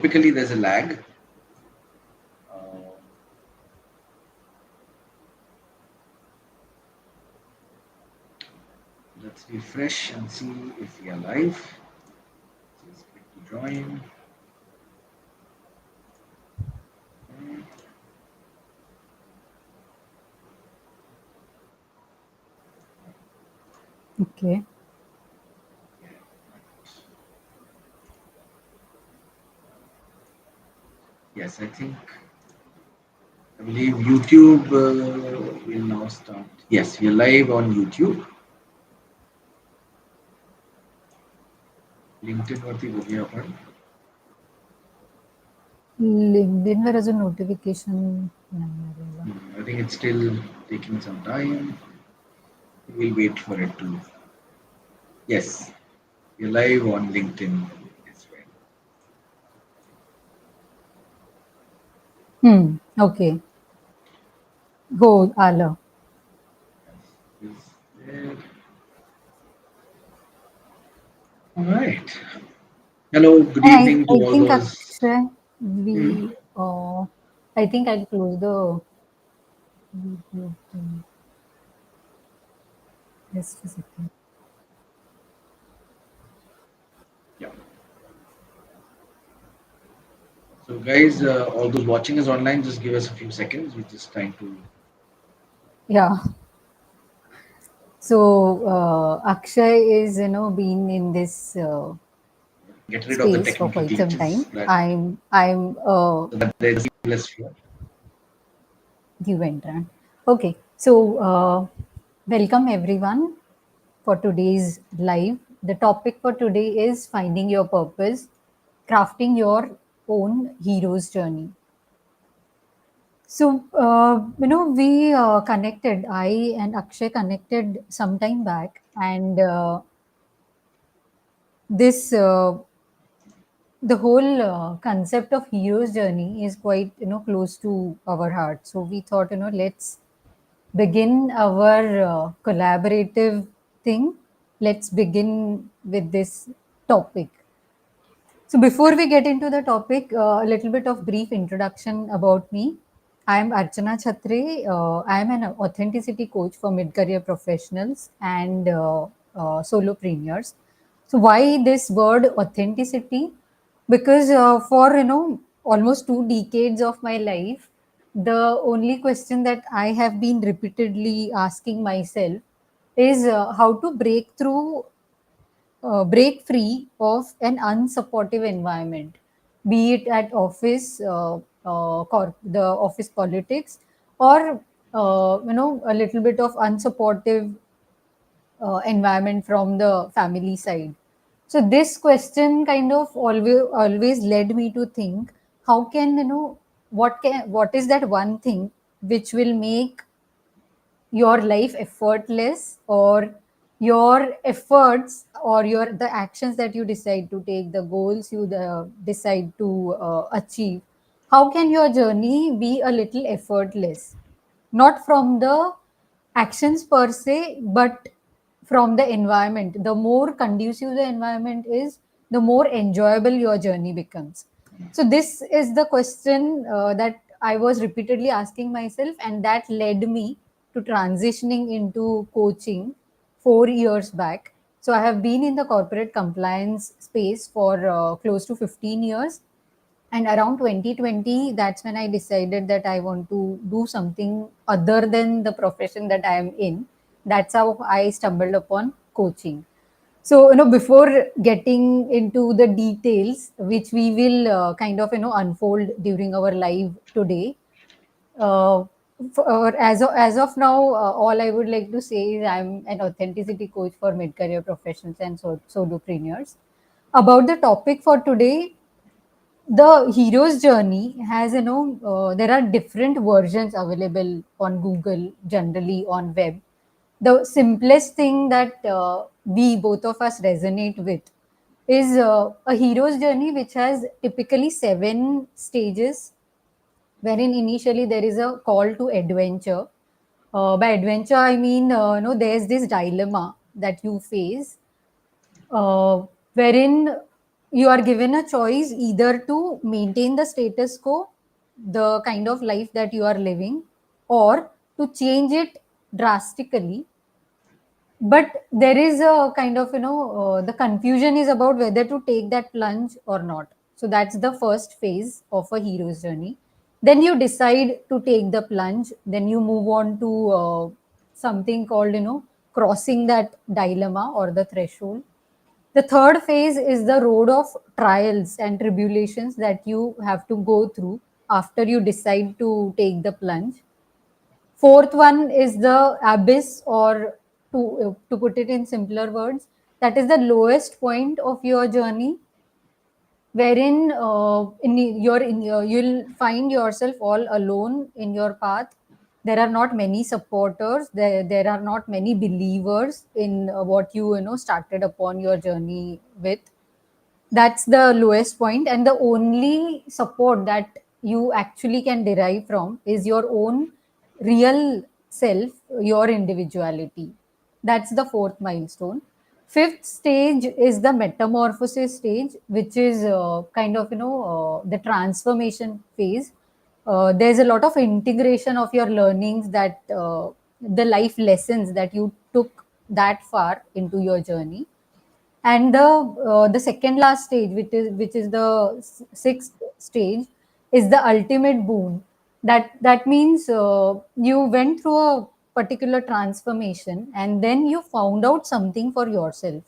Typically, there's a lag. Uh, let's refresh and see if we are live. Just click to join. Okay. Yes, I believe YouTube will now start. Yes, we are live on YouTube. LinkedIn वरती बघूया आपण. LinkedInवर अजून notification नाही आलेलं. I think it's still taking some time. We'll wait for it to. Yes, we're live on LinkedIn as well. Okay. हो, आलं. Is there? All right. Hello, good And evening to I all think those. Akshay, Hmm. we, I think I'll close the video thing. Just a second. Yeah. So, guys, all those watching us online, just give us a few seconds. We're just trying to. Yeah. So Akshay is, been in this Get rid of the space for technical quite some time. glitches that I'm so that there's seamless flow. the veteran. Okay. So welcome everyone for today's live. The topic for today is finding your purpose, crafting your own hero's journey. So, we connected, I and Akshay connected some time back, and this, the whole concept of hero's journey is quite, close to our heart. So, we thought, let's begin our collaborative thing. Let's begin with this topic. So before we get into the topic, a little bit of brief introduction about me. I am Archana Chhatre. I am an authenticity coach for mid-career professionals and solopreneurs. So why this word authenticity? Because for almost 2 decades of my life, the only question that I have been repeatedly asking myself is how to break free of an unsupportive environment, be it at office, the office politics, or a little bit of unsupportive environment from the family side. So this question kind of always led me to think, how can what is that one thing which will make your life effortless, or your efforts or your the actions that you decide to take, the goals you decide to achieve, how can your journey be a little effortless, not from the actions per se, but from the environment. The more conducive the environment is, the more enjoyable your journey becomes. So this is the question that I was repeatedly asking myself, and that led me to transitioning into coaching 4 years back. So I have been in the corporate compliance space for close to 15 years, and around 2020, that's when I decided that I want to do something other than the profession that I am in. That's how I stumbled upon coaching. So, before getting into the details, which we will kind of, unfold during our live today, uh, as of now, all I would like to say is I'm an authenticity coach for mid-career professionals and solopreneurs. About the topic for today, the hero's journey has, there are different versions available on Google, generally on web. The simplest thing that we both of us resonate with is a hero's journey which has typically 7 stages, wherein initially there is a call to adventure. By adventure I mean, there's this dilemma that you face, wherein you are given a choice either to maintain the status quo, the kind of life that you are living, or to change it drastically. But there is a kind of, the confusion is about whether to take that plunge or not. So that's the first phase of a hero's journey. Then you decide to take the plunge, then you move on to something called, crossing that dilemma or the threshold. The third phase is the road of trials and tribulations that you have to go through after you decide to take the plunge. Fourth one is the abyss, or to put it in simpler words, that is the lowest point of your journey, wherein you'll find yourself all alone in your path. There are not many supporters. There are not many believers in what you started upon your journey with. That's the lowest point, and the only support that you actually can derive from is your own real self, your individuality. That's the fourth milestone. Fifth stage is the metamorphosis stage, which is kind of the transformation phase. There's a lot of integration of your learnings, that the life lessons that you took that far into your journey. And the second last stage, which is the sixth stage, is the ultimate boon. That means you went through a particular transformation, and then you found out something for yourself.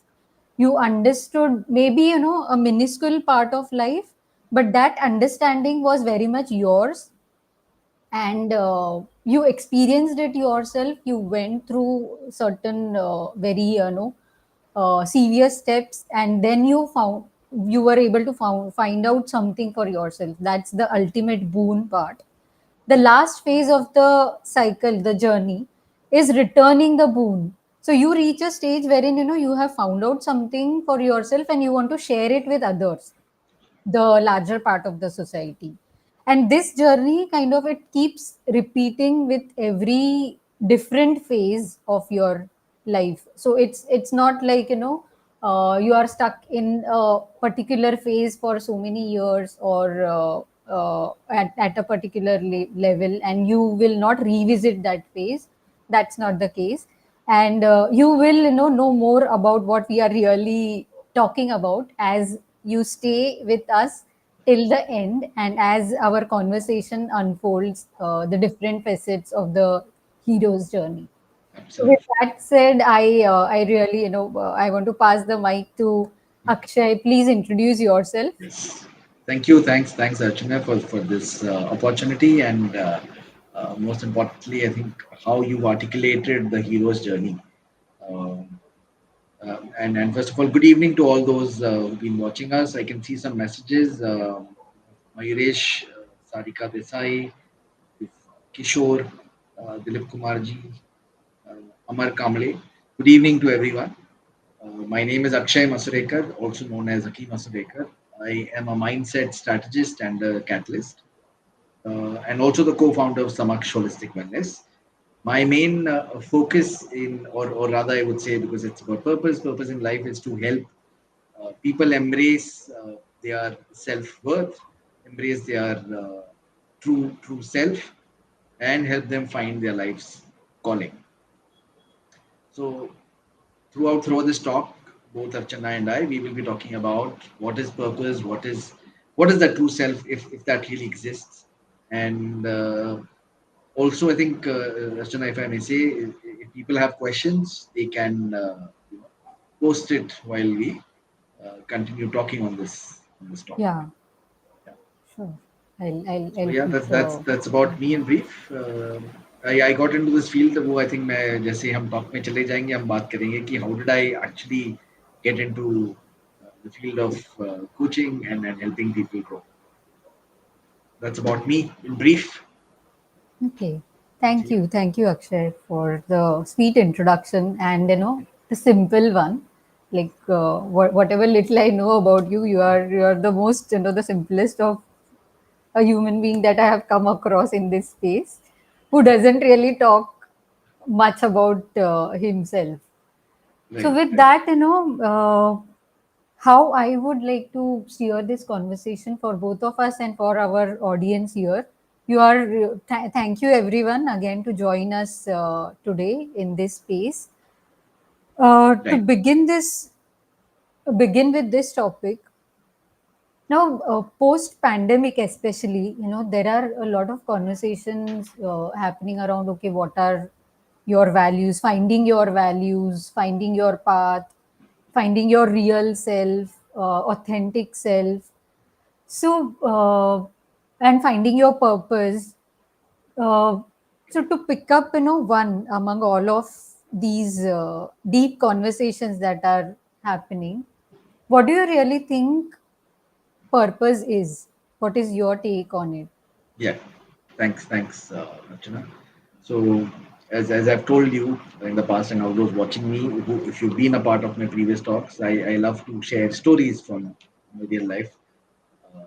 You understood maybe a minuscule part of life, but that understanding was very much yours, and you experienced it yourself. You went through certain very serious steps, and then you were able to find out something for yourself. That's the ultimate boon part. The last phase of the cycle, the journey, is returning the boon. So you reach a stage wherein you have found out something for yourself, and you want to share it with others, the larger part of the society. And this journey kind of, it keeps repeating with every different phase of your life. So it's not like you are stuck in a particular phase for so many years, or at a particular level, and you will not revisit that phase. That's not the case. And you will know more about what we are really talking about as you stay with us till the end, and as our conversation unfolds the different facets of the hero's journey. So with Absolutely. that said, I really I want to pass the mic to Akshay. Please introduce yourself. Yes. Thank you. Thanks, Archana, for this opportunity. And most importantly, I think how you articulated the hero's journey. Um, and first of all, good evening to all those who've been watching us. I can see some messages. Mayuresh, Sarika Desai, Kishore, Dilip Kumarji, Amar Kamble. Good evening to everyone. My name is Akshay Masurekar, also known as Aki Masurekar. I am a mindset strategist and a catalyst, and also the co-founder of Samaksh Holistic Wellness. My main focus or rather, I would say, because it's about purpose in life is to help people embrace their self-worth, embrace their true self, and help them find their life's calling. So throughout this talk, both Archana and I, we will be talking about what is purpose, what is the true self, if that really exists, and also I think Archana, if I may say, if people have questions, they can post it while we continue talking on this topic. Yeah, Yeah. sure. I'll So yeah, keep that's about me in brief. I got into this field वो I think मैं जैसे हम talk में चले जाएंगे हम बात करेंगे कि how did I actually get into the field of coaching and helping people grow. That's about me in brief. Okay. So yeah, Thank you, Akshay, for the sweet introduction, and the simple one. Like whatever little I know about you, you are the most the simplest of a human being that I have come across in this space, who doesn't really talk much about himself. So right, with right. that, how I would like to steer this conversation for both of us and for our audience here. Thank you everyone again to join us today in this space. To Right. begin with this topic, now, post pandemic, especially, there are a lot of conversations happening around, okay, what are your values, finding your path, finding your real self, authentic self. So, and finding your purpose. Uh, so, to pick up, one among all of these deep conversations that are happening, what do you really think purpose is? What is your take on it? Yeah. Thanks, Archana. So, as I've told you in the past, and all those watching me, who, if you've been a part of my previous talks, I love to share stories from my real life. Uh,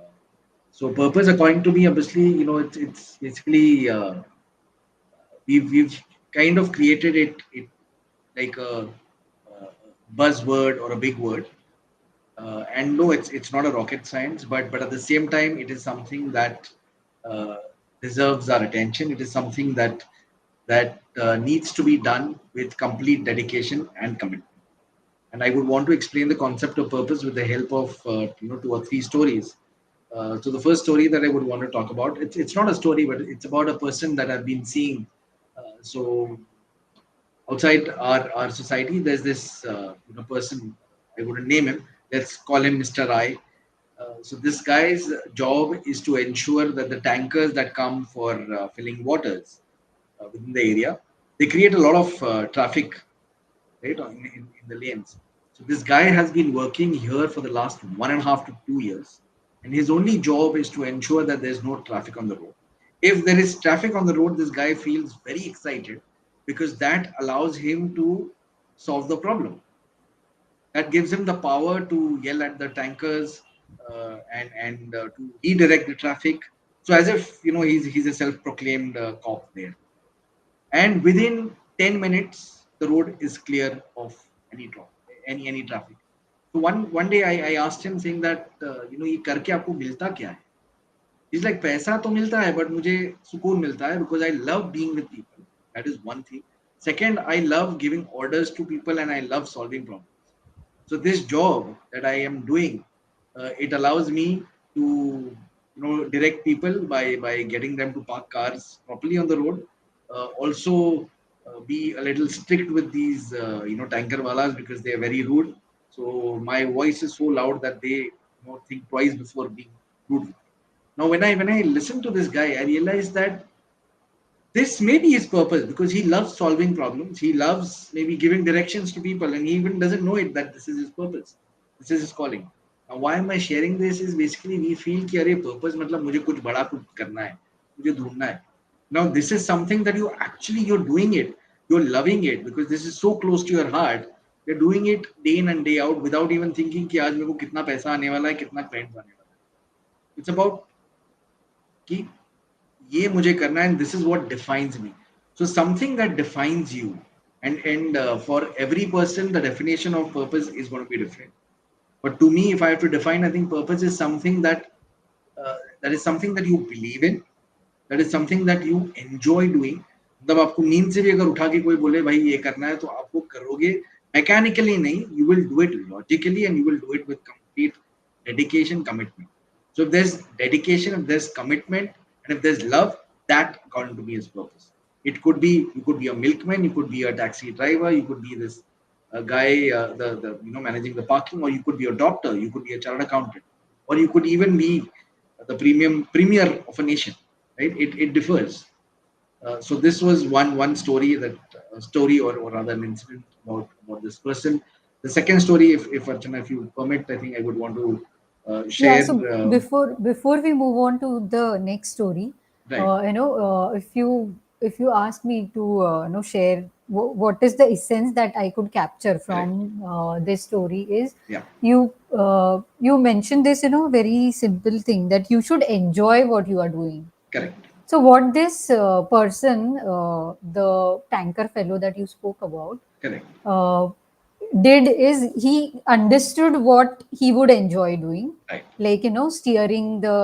so, purpose, according to me, obviously, it's basically we've kind of created it like a buzzword or a big word. And no, it's not a rocket science, but at the same time, it is something that uh, deserves our attention. It is something that needs to be done with complete dedication and commitment. And I would want to explain the concept of purpose with the help of two or three stories. So the first story that I would want to talk about, it's not a story, but it's about a person that I've been seeing. So outside our society, there's this person. I wouldn't name him. Let's call him Mr. I. So this guy's job is to ensure that the tankers that come for filling waters within the area, they create a lot of traffic, right, in the lanes. So this guy has been working here for the last 1.5 to 2 years, and his only job is to ensure that there's no traffic on the road. If there is traffic on the road, this guy feels very excited because that allows him to solve the problem. That gives him the power to yell at the tankers and to redirect the traffic. So as if he's a self-proclaimed cop there, and within 10 minutes the road is clear of any traffic. So one day I asked him saying that ये करके आपको मिलता क्या है. He's like, पैसा तो मिलता है but मुझे सुकून मिलता है because I love being with people. That is one thing. Second, I love giving orders to people and I love solving problems. So this job that I am doing, it allows me to direct people by getting them to park cars properly on the road. Also, be a little strict with these tanker walas because they are very rude. So my voice is so loud that they think twice before being rude. Now when I listen to this guy, I realize that this may be his purpose because he loves solving problems. He loves maybe giving directions to people, and he even doesn't know it that this is his purpose. This is his calling. Now, why am I sharing this? Is basically we feel कि अरे purpose मतलब मुझे कुछ बड़ा कुछ करना है, मुझे ढूंढना है. Now, this is something that you're doing it, you're loving it because this is so close to your heart. You're doing it day in and day out without even thinking कि आज मेरे को कितना पैसा आने वाला है, कितना clients आने वाला है. It's about कि ये मुझे करना है and this is what defines me. So something that defines you, and for every person the definition of purpose is going to be different. But to me, if I have to define, I think purpose is something that is something that you believe in, that is something that you enjoy doing. मतलब आपको नींद से भी अगर उठा के कोई बोले भाई ये करना है तो आप वो करोगे. Mechanically नहीं, you will do it logically and you will do it with complete dedication, commitment. So if there's dedication, if there's commitment, and if there's love, that according to me is purpose. It could be, you could be a milkman, you could be a taxi driver, you could be this guy, the managing the parking, or you could be a doctor, you could be a chartered accountant, or you could even be the premier of a nation, right? It differs. So this was one story, that story, or rather an incident about this person. The second story, if Archana, if you permit, I think I would want to Yeah, share. so before we move on to the next story, Right, if you ask me to share what is the essence that I could capture correct, from this story is, yeah, you mentioned this very simple thing that you should enjoy what you are doing. correct, So what this person, the tanker fellow that you spoke about, correct, uh, did is he understood what he would enjoy doing, Right. like steering the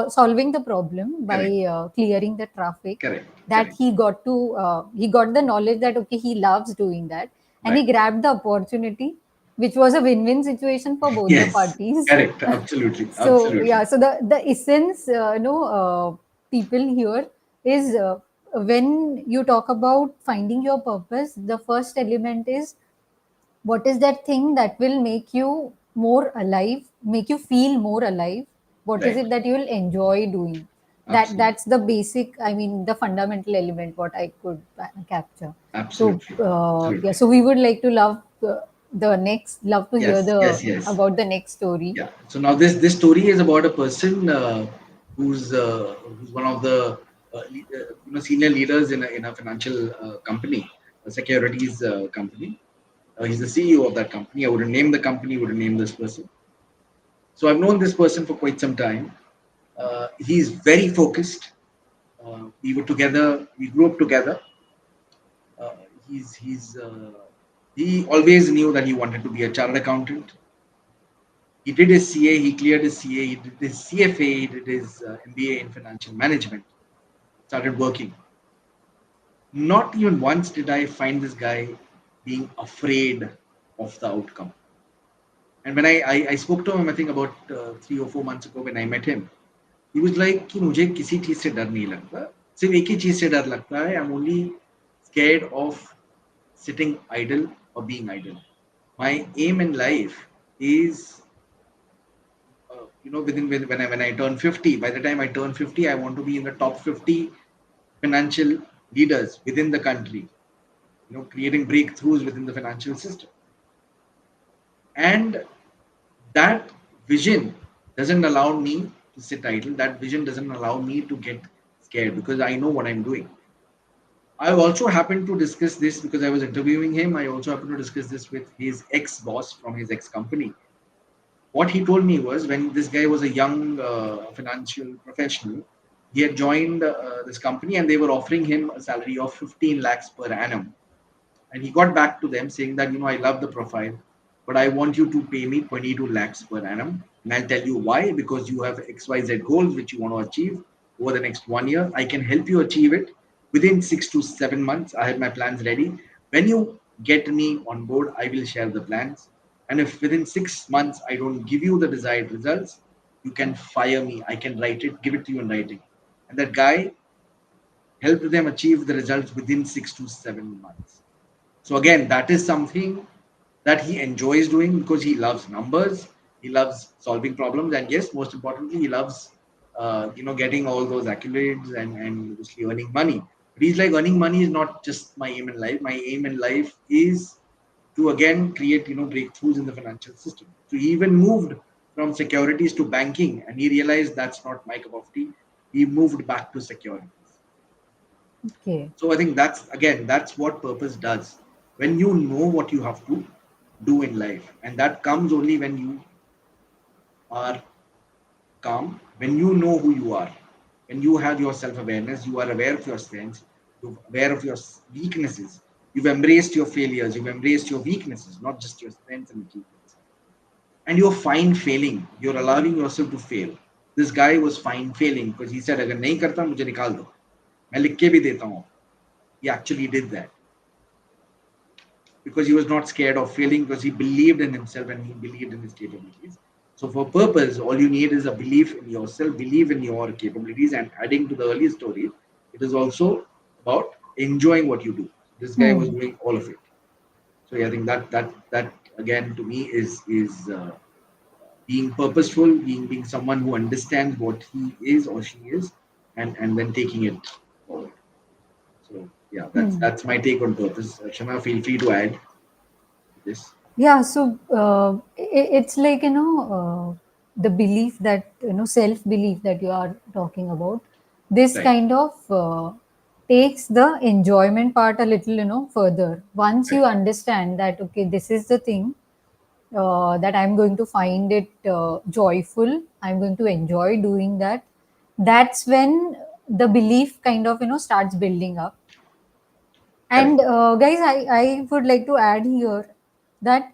solving the problem by Correct. clearing the traffic. Correct. That Correct. he got the knowledge that okay, he loves doing that, and Right. he grabbed the opportunity, which was a win-win situation for both the Yes. parties. Correct. Absolutely. So Absolutely. yeah, so the essence, people here is, when you talk about finding your purpose, the first element is what is that thing that will make you more alive, make you feel more alive. What is Right. it that you will enjoy doing? Absolutely. That's the basic, I mean, the fundamental element what I could capture. So Absolutely. yeah, Absolutely. so we would like to love to hear Yes. the Yes. Yes. about the next story. Yeah. So now this story is about a person who's one of the senior leaders in a financial company, a securities company. He's the CEO of that company. I wouldn't name the company. Wouldn't name this person. So I've known this person for quite some time. He's very focused. We were together. We grew up together. Uh, he's he always knew that he wanted to be a chartered accountant. He did his CA, he cleared his CA, he did his CFA, he did his MBA in financial management, started working. Not even once did I find this guy being afraid of the outcome. And when I spoke to him, I think about 3 or 4 months ago when I met him, he was like कि मुझे किसी चीज से डर नहीं लगता, सिर्फ एक ही चीज से डर लगता है, I'm only scared of sitting idle or being idle. My aim in life is when I turn 50, by the time I turn 50, I want to be in the top 50 financial leaders within the country, creating breakthroughs within the financial system. And that vision doesn't allow me to sit idle. That vision doesn't allow me to get scared because I know what I'm doing. I also happened to discuss this because I was interviewing him. I also happened to discuss this with his ex boss from his ex company. What he told me was when this guy was a young financial professional, he had joined this company and they were offering him a salary of 15 lakhs per annum. And he got back to them saying that, I love the profile, but I want you to pay me 22 lakhs per annum. And I'll tell you why, because you have XYZ goals which you want to achieve over the next 1 year. I can help you achieve it within 6 to 7 months. I have my plans ready. When you get me on board, I will share the plans. And if within 6 months I don't give you the desired results, you can fire me. I can write it, give it to you in writing. And that guy helped them achieve the results within 6 to 7 months. So again, that is something that he enjoys doing because he loves numbers, he loves solving problems, and yes, most importantly, he loves getting all those accolades and obviously earning money. But he's like earning money is not just my aim in life. My aim in life is to again create breakthroughs in the financial system. So he even moved from securities to banking, and he realized that's not my cup of tea. He moved back to securities. Okay. So I think that's what purpose does. When you know what you have to do in life, and that comes only when you are calm, when you know who you are, when you have your self-awareness, you are aware of your strengths, you're aware of your weaknesses, you've embraced your failures, you've embraced your weaknesses, not just your strengths and achievements. And you're fine failing, you're allowing yourself to fail. This guy was fine failing because he said, अगर नहीं करता मुझे निकाल दो, मैं लिख के भी देता हूँ. He actually did that because he was not scared of failing because he believed in himself and he believed in his capabilities. So for purpose, all you need is a belief in yourself, believe in your capabilities, and adding to the earlier story, it is also about enjoying what you do. This guy was Hmm. doing all of it. So yeah, I think that again to me is being purposeful, being someone who understands what he is or she is, and then taking it forward. So yeah, Hmm. that's my take on purpose. Shana, feel free to add this. Yeah, so it's like the belief that self belief that you are talking about. This Right. kind of takes the enjoyment part a little further. Once Right. you understand that okay, this is the thing that I'm going to find it joyful. I'm going to enjoy doing that. That's when the belief kind of starts building up. Correct. And guys, I would like to add here. that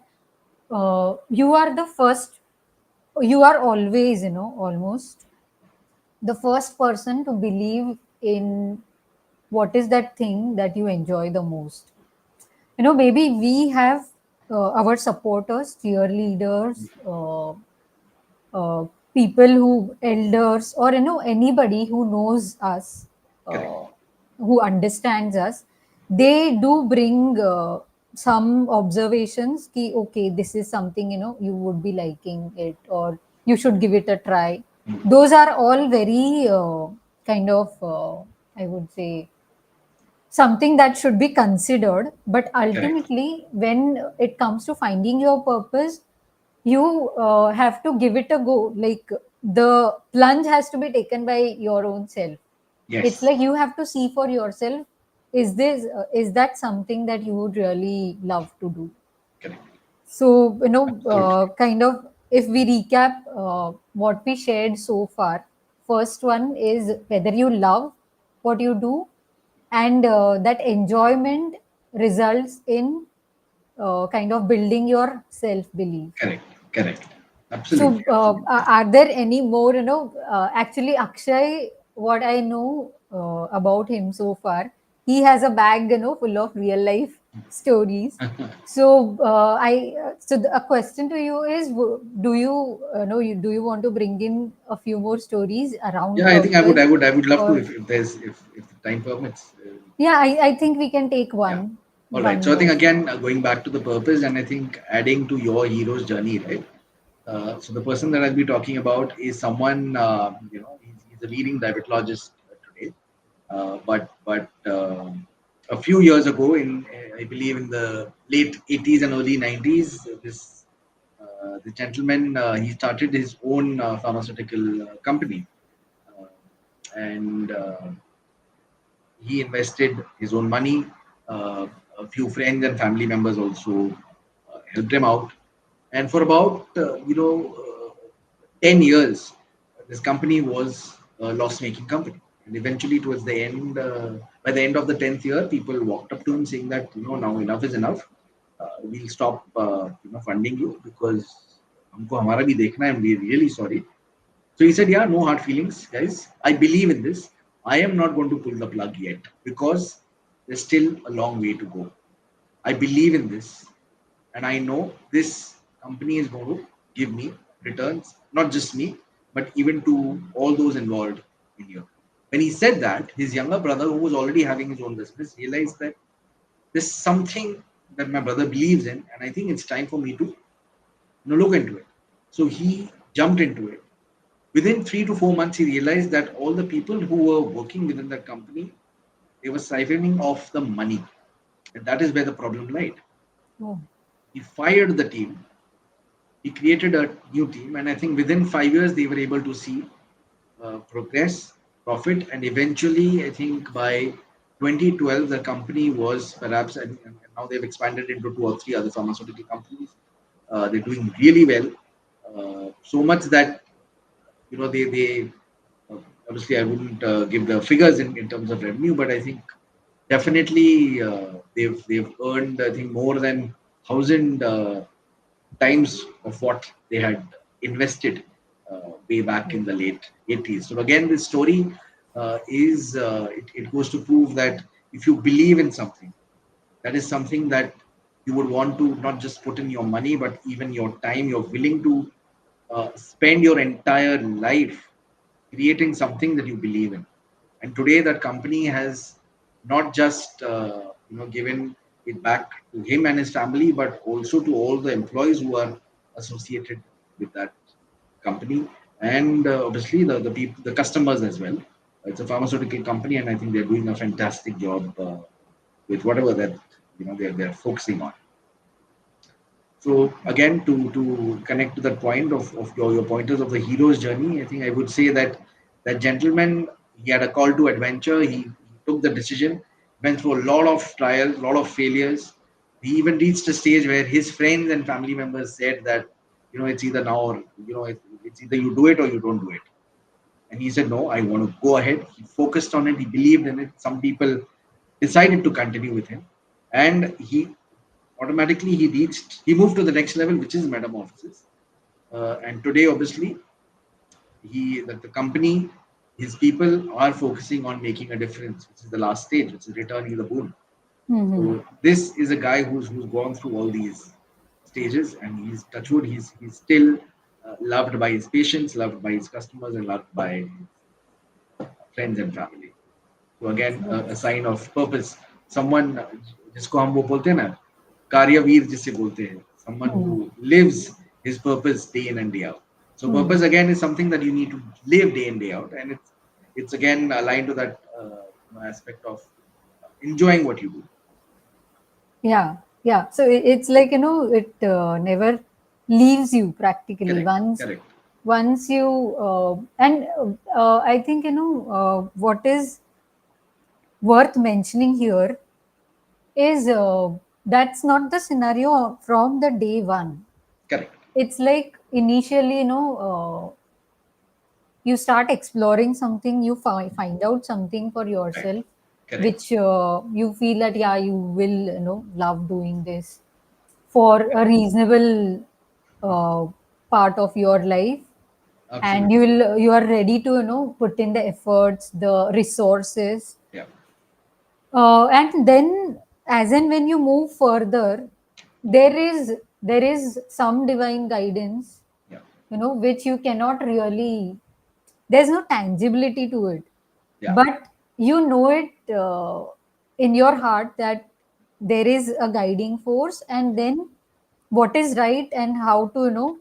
you are the first, you are always, almost the first person to believe in what is that thing that you enjoy the most. Maybe we have our supporters, cheerleaders, uh, people who elders, or anybody who knows us, Correct. uh, who understands us. They do bring some observations ki, okay, this is something, you would be liking it, or you should give it a try. Mm. Those are all very kind of I would say something that should be considered. But Correct. ultimately, when it comes to finding your purpose, you have to give it a go. Like, the plunge has to be taken by your own self. It's Yes. like you have to see for yourself, is that something that you would really love to do. Correct. So, Absolutely. kind of, if we recap what we shared so far, first one is whether you love what you do, and that enjoyment results in kind of building your self belief. Correct. Correct. So, Absolutely. Absolutely. are there any more, actually, Akshay, what I know about him so far, he has a bag, full of real life stories. So, a question to you is, do you, do you want to bring in a few more stories Yeah, around I think I would. purpose? I would love to Or, if there's if the time permits. yeah, I think we can take Yeah. All right. one So I think more. again going back to the purpose, and I think adding to your hero's journey, right? So the person that I'll be talking about is someone, he's a leading diabetologist today. But a few years ago, I believe in the late 80s and early 90s, the gentleman he started his own pharmaceutical company, uh, and he invested his own money. A few friends and family members also helped him out, and for about 10 years, this company was a loss-making company. And eventually, towards the end, by the end of the 10th year, people walked up to him saying that, now enough is enough. We'll stop, funding you because हमको हमारा भी देखना है. We're really sorry. So he said, yeah, no hard feelings, guys. I believe in this. I am not going to pull the plug yet because there's still a long way to go. I believe in this, and I know this company is going to give me returns, not just me, but even to all those involved in here. When he said that, his younger brother, who was already having his own business, realized that there's something that my brother believes in, and I think it's time for me to look into it. So he jumped into it. Within 3 to 4 months, he realized that all the people who were working within that company, they were siphoning off the money, and that is where the problem lied. Oh, He fired the team. He created a new team, and I think within 5 years they were able to see progress, profit, and eventually, I think by 2012, the company was perhaps, and now they've expanded into two or three other pharmaceutical companies. They're doing really well, so much that they uh, obviously I wouldn't give the figures in terms of revenue, but I think definitely they've earned I think more than 1,000 times of what they had invested way back in the late 80s. So again, this story it goes to prove that if you believe in something, that is something that you would want to not just put in your money, but even your time. You're willing to spend your entire life creating something that you believe in. And today, that company has not just given it back to him and his family, but also to all the employees who are associated with that company, and obviously the people, the customers as well. It's a pharmaceutical company, and I think they're doing a fantastic job with whatever that they're focusing on. So again, to connect to that point of your pointers of the hero's journey, I think I would say that that gentleman, he had a call to adventure. He took the decision, went through a lot of trials, a lot of failures. He even reached a stage where his friends and family members said that it's either now or it's either you do it or you don't do it. And he said, no, I want to go ahead. He focused on it. He believed in it. Some people decided to continue with him, and he automatically he moved to the next level, which is metamorphosis. And today, obviously, the company, his people are focusing on making a difference, which is the last stage, which is returning the boon. Hmm. So this is a guy who's gone through all these stages, and he's touchwood. He's still loved by his patients, loved by his customers, and loved by friends and family. So again, a sign of purpose. Someone जिसको हम वो बोलते हैं ना, कार्यवीर जिसे बोलते हैं, someone Hmm. who lives his purpose day in and day out. So Hmm. purpose again is something that you need to live day in day out, and it's again aligned to that aspect of enjoying what you do. Yeah, yeah. So it's like, it never leaves you practically. Correct, Once, correct, once you and I think, what is worth mentioning here is that's not the scenario from the day one. correct, It's like initially, you start exploring something, you find out something for right, yourself, correct, which you feel that, yeah, you will, love doing this for a correct. reasonable uh, part of your life, and Absolutely. you are ready to, put in the efforts, the resources, Yeah, and then as and when you move further, there is some divine guidance, yeah, which you cannot really, there's no tangibility to it, yeah. but you know it in your heart that there is a guiding force, and then what is right and how to,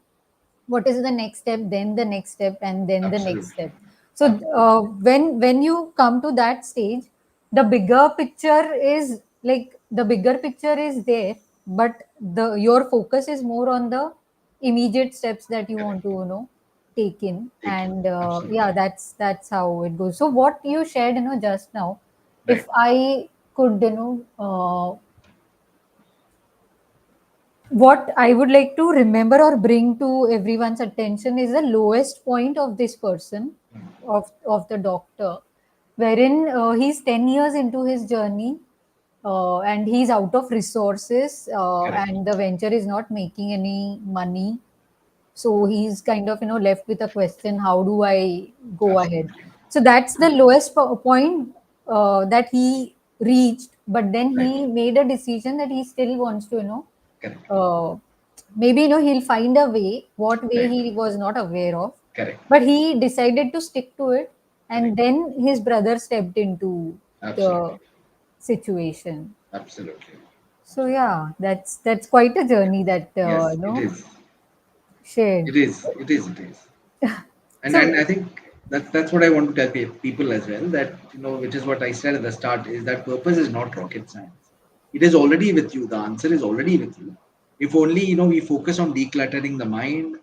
what is the next step, then the next step, and then the next Absolutely, step. So absolutely. when you come to that stage, the bigger picture is like, the bigger picture is there, but the your focus is more on the immediate steps that you want Correct. to, take in. Take it. And yeah, Absolutely. that's how it goes. So what you shared, just now, if Right. I could, what I would like to remember or bring to everyone's attention is the lowest point of this person, Mm. of the doctor, wherein he's 10 years into his journey, and he's out of resources, Correct. and the venture is not making any money. So he's kind of, left with a question, how do I go ahead? Absolutely. So that's the lowest point that he reached, but then Right. he made a decision that he still wants to, Correct. uh, maybe, he'll find a way, what way Right. he was not aware of, Correct. but he decided to stick to it, Correct. and then his brother stepped into the Absolutely. situation. Absolutely. So Absolutely. yeah, that's quite a journey that Yes, it is. shared. It is. It is. It is. And So I think that's what I want to tell people as well, that which is what I said at the start, is that purpose is not rocket science. It is already with you. The answer is already with you. If only we focus on decluttering the mind,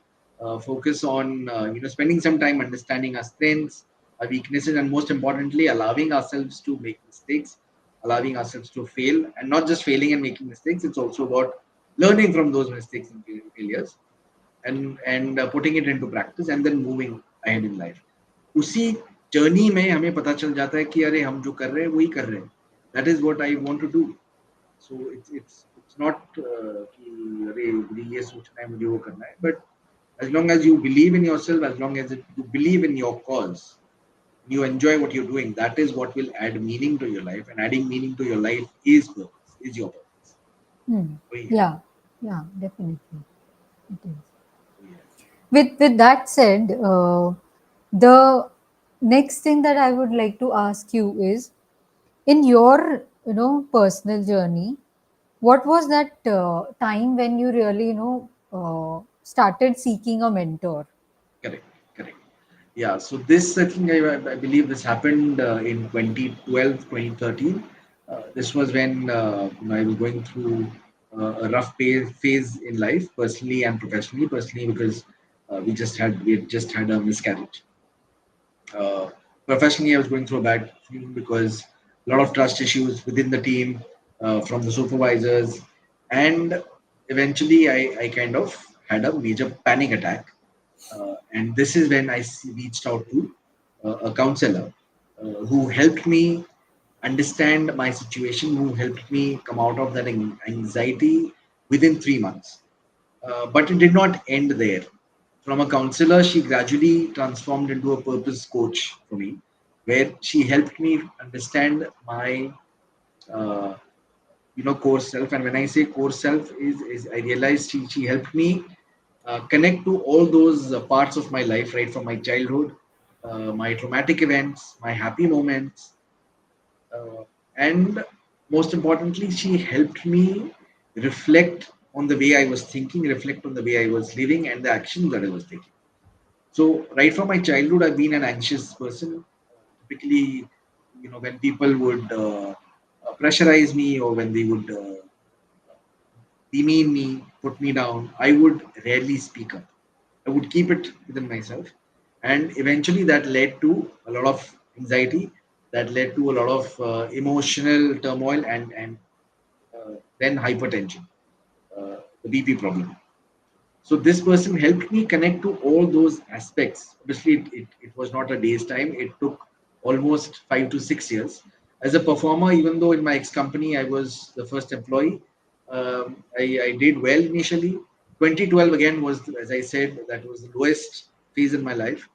focus on spending some time understanding our strengths, our weaknesses, and most importantly, allowing ourselves to make mistakes, allowing ourselves to fail, and not just failing and making mistakes. It's also about learning from those mistakes and failures, and putting it into practice, and then moving ahead in life. उसी journey में हमें पता चल जाता है कि अरे हम जो कर रहे हैं वही कर रहे हैं. That is what I want to do. So it's not कि अरे मुझे ये सोचना है, मुझे वो करना है, but as long as you believe in yourself, as long as you believe in your cause, you enjoy what you're doing, that is what will add meaning to your life, and adding meaning to your life is purpose, is your purpose. वही है. yeah, yeah, definitely it is. वही है. With that said, the next thing that I would like to ask you is, in your, personal journey, what was that time when you really, started seeking a mentor? Correct, correct. Yeah, so this, I think, I believe this happened in 2012, 2013. This was when I was going through a rough phase in life, personally and professionally. Personally, because we had just had a miscarriage. Uh, Professionally, I was going through a bad thing because a lot of trust issues within the team, from the supervisors, and eventually I kind of had a major panic attack, and this is when reached out to a counselor who helped me understand my situation, who helped me come out of that anxiety, within 3 months. But it did not end there. From a counselor, she gradually transformed into a purpose coach for me, where she helped me understand my uh, core self. And when I say core self, is I realized she helped me connect to all those parts of my life, right from my childhood, my traumatic events, my happy moments, and most importantly, she helped me reflect on the way I was thinking, reflect on the way I was living, and the actions that I was taking. So, right from my childhood, I've been an anxious person. Typically, when people would pressurize me, or when they would demean me, put me down, I would rarely speak up. I would keep it within myself. And eventually that led to a lot of anxiety, that led to a lot of emotional turmoil, and then hypertension, the BP problem. So this person helped me connect to all those aspects. Obviously, it was not a day's time. It took almost 5 to 6 years. As a performer, even though in my ex company I was the first employee, I did well initially. 2012 again was, as I said, that was the lowest phase in my life.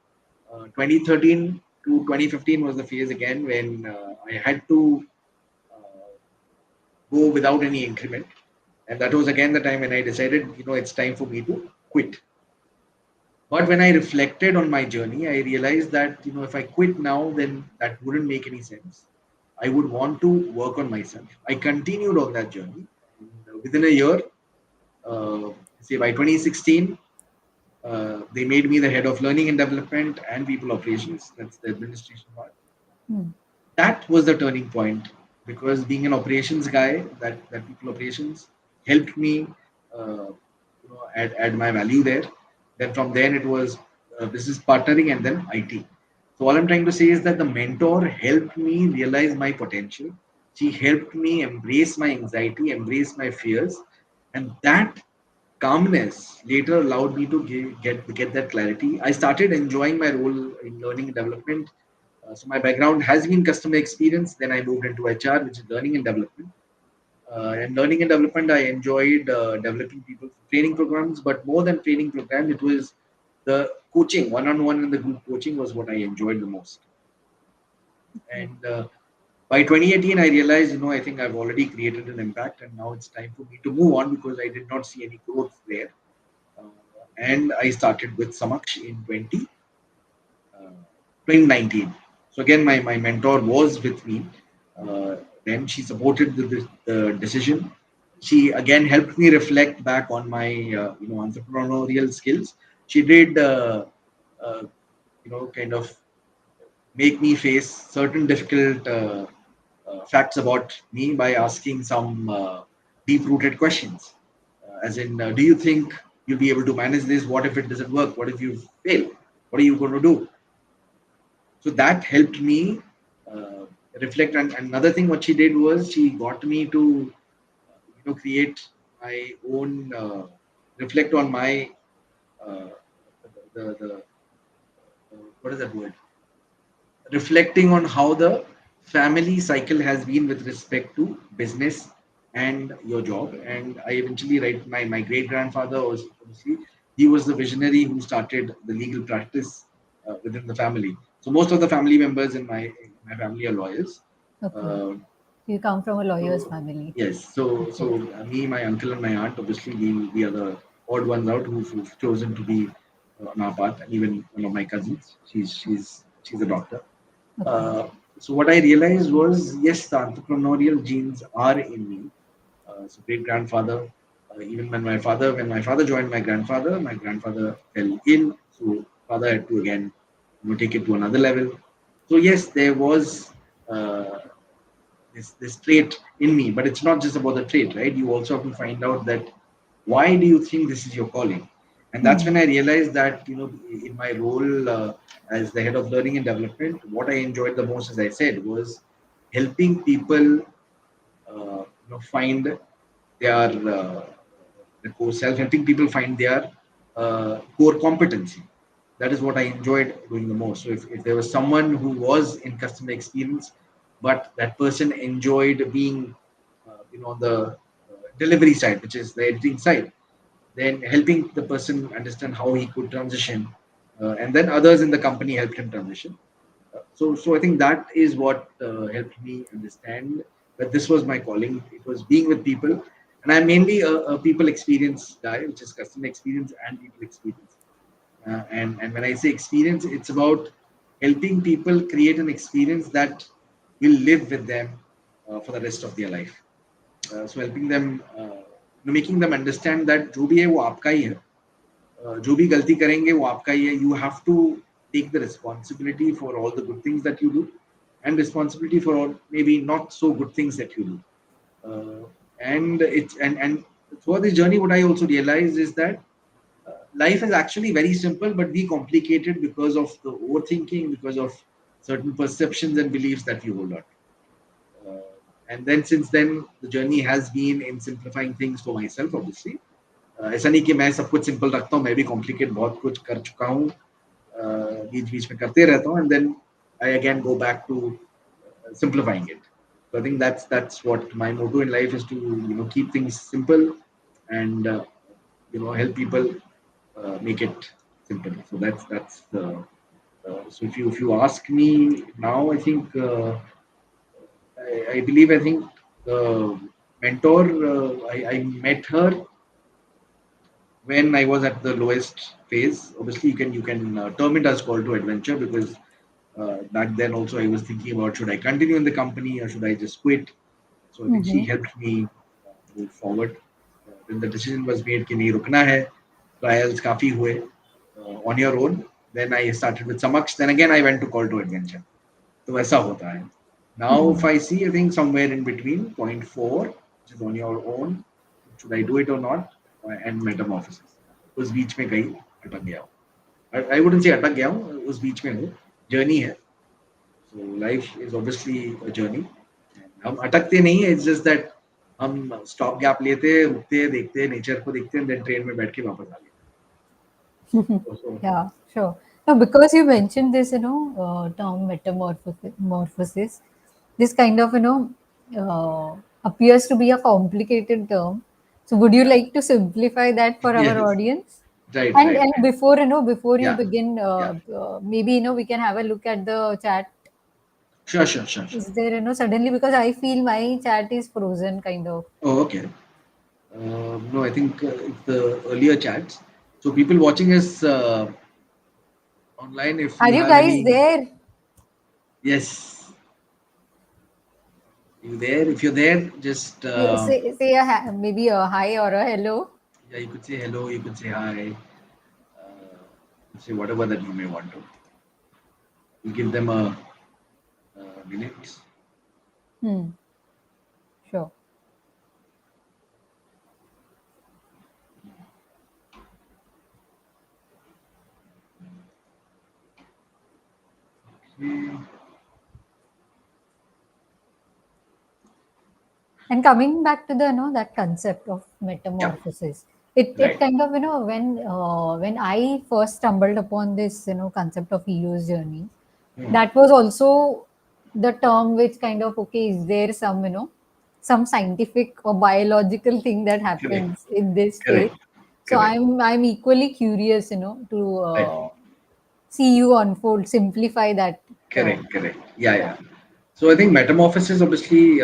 2013 to 2015 was the phase again when I had to uh, go without any increment. And that was again the time when I decided, it's time for me to quit. But when I reflected on my journey, I realized that if I quit now, then that wouldn't make any sense. I would want to work on myself. I continued on that journey. And within a year, uh, say by 2016, they made me the head of learning and development and people operations. That's the administration part. Hmm. That was the turning point, because being an operations guy, that people operations helped me add my value there. Then from there it was business partnering, and then IT. So all I'm trying to say is that the mentor helped me realize my potential. She helped me embrace my anxiety, embrace my fears, and that calmness later allowed me to get that clarity. I started enjoying my role in learning and development. So my background has been customer experience. Then I moved into HR, which is learning and development. And learning and development, I enjoyed developing people for training programs. But more than training programs, it was the coaching, one-on-one and the group coaching was what I enjoyed the most. Okay. And by 2018, I realized, I think I've already created an impact, and now it's time for me to move on because I did not see any growth there. Uh, and I started with Samaksh in uh, 2019. So again, my mentor was with me. Then she supported the decision. She again helped me reflect back on my entrepreneurial skills. She did uh, kind of make me face certain difficult facts about me by asking some deep rooted questions. As in, do you think you'll be able to manage this? What if it doesn't work? What if you fail? What are you going to do? So that helped me uh, reflect. And another thing, what she did was she got me to create my own, reflect on my uh, the what is that word? Reflecting on how the family cycle has been with respect to business and your job. And I eventually write my great grandfather was obviously he was the visionary who started the legal practice within the family. So most of the family members in my family are lawyers. Okay. Uh, You come from a lawyer's so family. yes, so Okay. me, my uncle, and my aunt, obviously we are the odd ones out who've chosen to be on our path. And even one of my cousins, she's a doctor. Okay. uh, so what I realized was, yes, the entrepreneurial genes are in me. So great grandfather, even when my father joined my grandfather fell ill. So father had to again, take it to another level. So yes, there was uh, this trait in me, but it's not just about the trait, right? You also have to find out that why do you think this is your calling. And that's Hmm. when I realized that in my role as the head of learning and development, what I enjoyed the most, as I said, was helping people find their the core self, helping people find their core competency. That is what I enjoyed doing the most. So if there was someone who was in customer experience, but that person enjoyed being on the delivery side, which is the editing side, then helping the person understand how he could transition, and then others in the company helped him transition. So I think that is what helped me understand that this was my calling. It was being with people, and I'm mainly a people experience guy, which is customer experience and people experience. And when I say experience, it's about helping people create an experience that will live with them for the rest of their life. So helping them, making them understand that जो भी है वो आपका ही है. जो भी गलती करेंगे वो आपका ही है. You have to take the responsibility for all the good things that you do, and responsibility for all maybe not so good things that you do. And throughout this journey, what I also realized is that life is actually very simple, but we complicate it because of the overthinking, because of certain perceptions and beliefs that we hold on. And then since then, the journey has been in simplifying things for myself, obviously. ऐसा नहीं कि मैं सब कुछ simple रखता हूँ, मैं भी कॉम्प्लिकेट बहुत कुछ कर चुका हूँ, बीच बीच में करते रहता हूँ, and then I again go back to simplifying it. So I think that's what my motto in life is, to keep things simple, and help people make it simple. So that's the so if you ask me now, I think I believe, I think the mentor, I met her when I was at the lowest phase. Obviously, you can term it as call to adventure, because back then also I was thinking about, should I continue in the company or should I just quit. So I think she Mm-hmm. helped me move forward. When the decision was made कि नहीं रुकना है, trials काफी हुए on your own. Then I started with Samaksh. Then again I went to call to adventure. तो ऐसा होता है. Now if Mm-hmm. I see, I think somewhere in between point four, which is on your own, should I do it or not, and metamorphosis. उस बीच में कहीं अटक गया हूँ. I wouldn't say अटक गया हूँ, उस बीच में हूँ. Journey है. So life is obviously a journey. हम अटकते नहीं है, it's just that हम स्टॉप गैप लेते, रुकते, देखते, नेचर को देखते हैं, देन ट्रेन में बैठ के वापस आ गए. Yeah, sure. Now, because you mentioned this, term metamorphosis, this kind of, appears to be a complicated term. So, would you Yeah. like to simplify that for our Yes. audience? Right, And right, right. before, before you Yeah. begin, Yeah. maybe, we can have a look at the chat. Sure, sure, sure, sure. Is there, suddenly, because I feel my chat is frozen, kind of. Oh, okay. No, I think it's the earlier chats. So people watching us online, if Are you you have guys any, there? yes, you there? If you're there, just Say a maybe a hi or a hello. yeah, you could say hello, you could say hi, say whatever that you may want to. We'll give them a minute. Hmm. Sure. Okay. And coming back to the that concept of Yeah, metamorphosis, it right. kind of when I first stumbled upon this concept of hero's journey, Hmm. that was also the term which kind of, okay, is there some some scientific or biological thing that Correct, happens in this phase? correct, So correct. I'm equally curious to Right. see you unfold, simplify that term. Correct, correct. Yeah, yeah. So I think metamorphosis, obviously,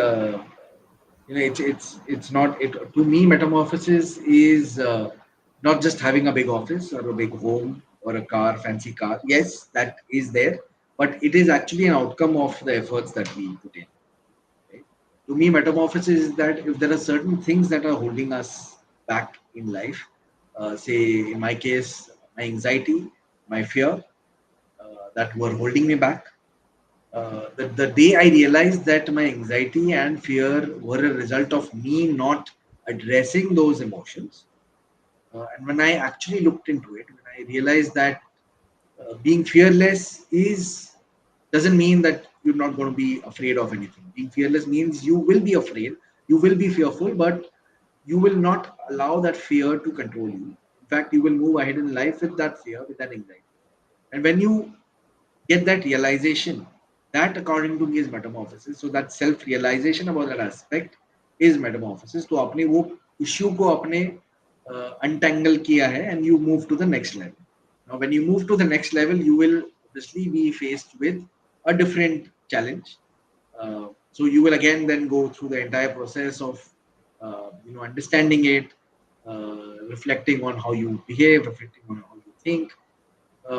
it's not it to me. Metamorphosis is not just having a big office or a big home or a car, fancy car. Yes, that is there, but it is actually an outcome of the efforts that we put in. Right? To me, metamorphosis is that if there are certain things that are holding us back in life, say in my case, my anxiety, my fear, that were holding me back. The day I realized that my anxiety and fear were a result of me not addressing those emotions, and when I actually looked into it, when I realized that being fearless is doesn't mean that you're not going to be afraid of anything. Being fearless means you will be afraid, you will be fearful, but you will not allow that fear to control you. In fact, you will move ahead in life with that fear, with that anxiety. And when you get that realization, that according to me is metamorphosis. So that self realization about that aspect is metamorphosis. तो आपने वो issue को अपने untangle किया है and you move to the next level. Now, when you move to the next level, you will obviously be faced with a different challenge. So you will again then go through the entire process of understanding it, reflecting on how you behave, reflecting on how you think.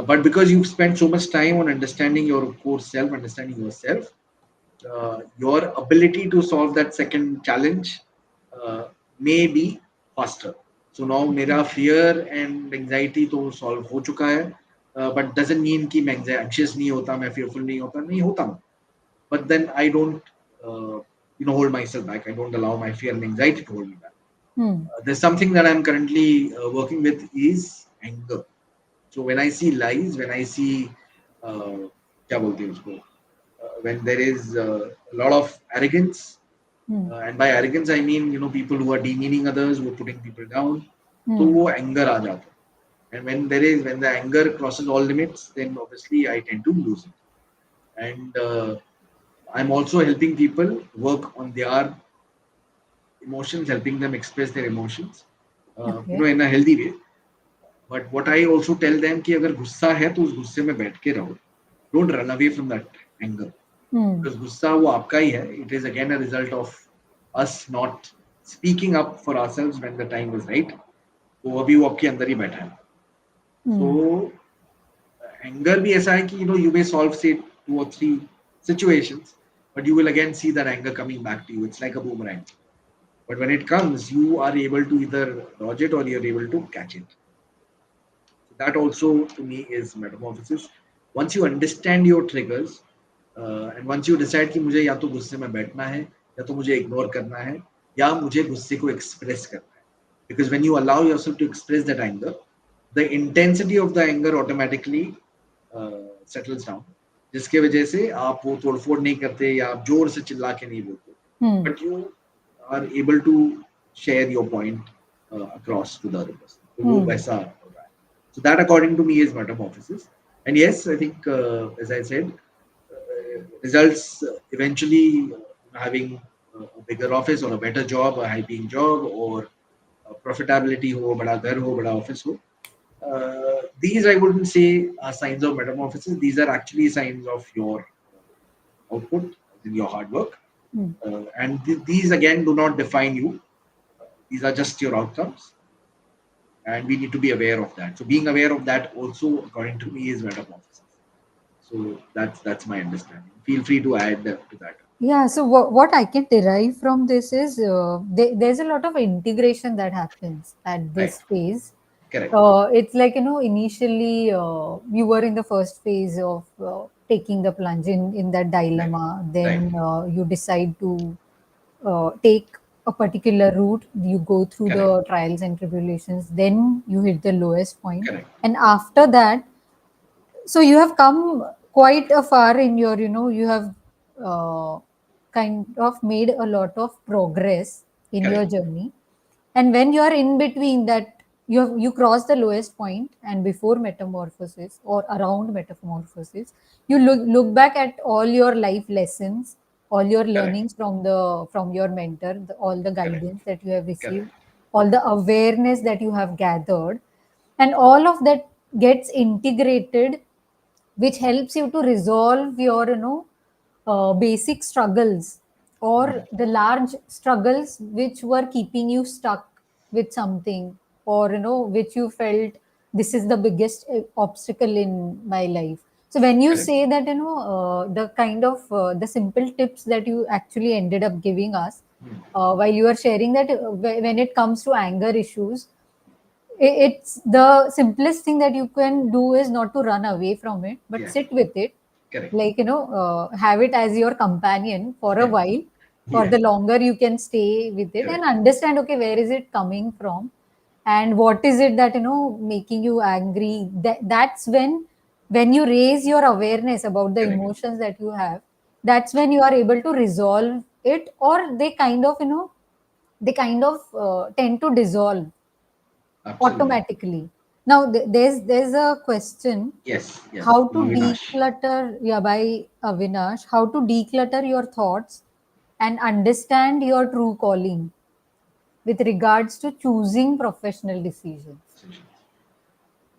But because you've spent so much time on understanding your core self, understanding yourself, your ability to solve that second challenge uh, may be faster. So now मेरा fear and anxiety तो solve हो चुका है, but doesn't mean कि मैं anxious नहीं होता, मैं fearful नहीं होता हूँ. But then I don't hold myself back. I don't allow my fear and anxiety to hold me back. Hmm. There's something that I'm currently working with is anger. So when I see lies, when I see क्या बोलते हैं उसको, when there is a lot of arrogance, Hmm. and by arrogance I mean people who are demeaning others, who are putting people down, तो Hmm. वो anger आ जाता है. And when the anger crosses all limits, then obviously I tend to lose it. And I'm also helping people work on their emotions, helping them express their emotions, Okay. in a healthy way. But what I also tell them कि अगर गुस्सा है तो उस गुस्से में बैठ के रहो. Don't run away from that anger. Hmm. Because गुस्सा वो आपका ही है. It is again a result of us not speaking up for ourselves when the time was right. तो अभी वो आपके अंदर ही बैठा है. Hmm. So anger भी ऐसा है कि you may solve say 2 or 3 situations, but you will again see that anger coming back to you. It's like a boomerang. But when it comes, you are able to either dodge it or you're able to catch it. So that also to me is metamorphosis. Once you understand your triggers, and once you decide कि मुझे या तो गुस्से में बैठना है, या तो मुझे इग्नोर करना है, या मुझे गुस्से को एक्सप्रेस करना है. Because when you allow yourself to express that anger, the intensity of the anger automatically settles down. जिसके वजह से आप वो तोड़फोड़ नहीं करते या आप जोर से चिल्ला के नहीं बोलते. Hmm. But you are able to share your point across to the other person. तो वो Hmm. वैसा हो रहा है. So that according to me is metamorphosis. And yes, I think as I said, results eventually having a bigger office or a better job, a high paying job, or profitability हो, बड़ा घर हो, बड़ा office हो. These I wouldn't say are signs of metamorphosis. These are actually signs of your output, in your hard work. Hmm. And these again do not define you. These are just your outcomes, and we need to be aware of that. So being aware of that also, according to me, is metamorphosis. So that's my understanding. Feel free to add to that. Yeah, so what I can derive from this is there's a lot of integration that happens at Right. this phase. Correct. It's like, initially you were in the first phase of taking the plunge in that Right. dilemma. Right. Then you decide to take a particular route, you go through Correct. the trials and tribulations, then you hit the lowest point. Correct. And after that, so you have come quite a far in your, you have uh, kind of made a lot of progress in your Correct. journey. And when you are in between that, you cross the lowest point, and before metamorphosis or around metamorphosis, you look back at all your life lessons, all your Correct. learnings from your mentor, all the Correct. guidance that you have Correct. received, all the awareness that you have gathered, and all of that gets integrated, which helps you to resolve your, basic struggles, or Mhm. the large struggles which were keeping you stuck with something, or which you felt, this is the biggest obstacle in my life. So when you Correct. say that, the kind of the simple tips that you actually ended up giving us, Mhm. while you are sharing that, when it comes to anger issues, it's the simplest thing that you can do is not to run away from it, but Yeah. sit with it, Correct. like, have it as your companion for a while, for Yeah. the longer you can stay with it and Correct. understand, okay, where is it coming from, and what is it that, making you angry. That's when you raise your awareness about the Correct. emotions that you have, that's when you are able to resolve it, or they kind of, tend to dissolve Absolutely. automatically. Now, there's a question: Yes. Yes. how to From Avinash. declutter, yeah, by Avinash, how to declutter your thoughts and understand your true calling. with regards to choosing professional decisions?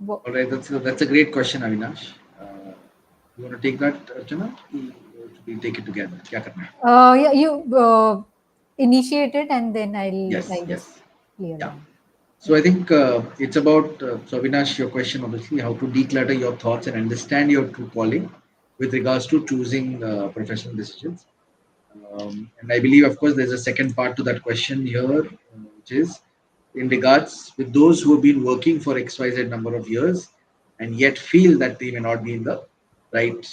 Wha- All right, that's a great question, Avinash. You want to take that, Archana? We take it together. क्या करना है? Yeah, you initiate it, and then Yes, I'll just yes, clear yeah. down. So Yeah. I think it's about so Avinash, your question obviously how to declutter your thoughts and understand your true calling with regards to choosing professional decisions. And I believe, of course, there's a second part to that question here, which is in regards with those who have been working for XYZ number of years and yet feel that they may not be in the right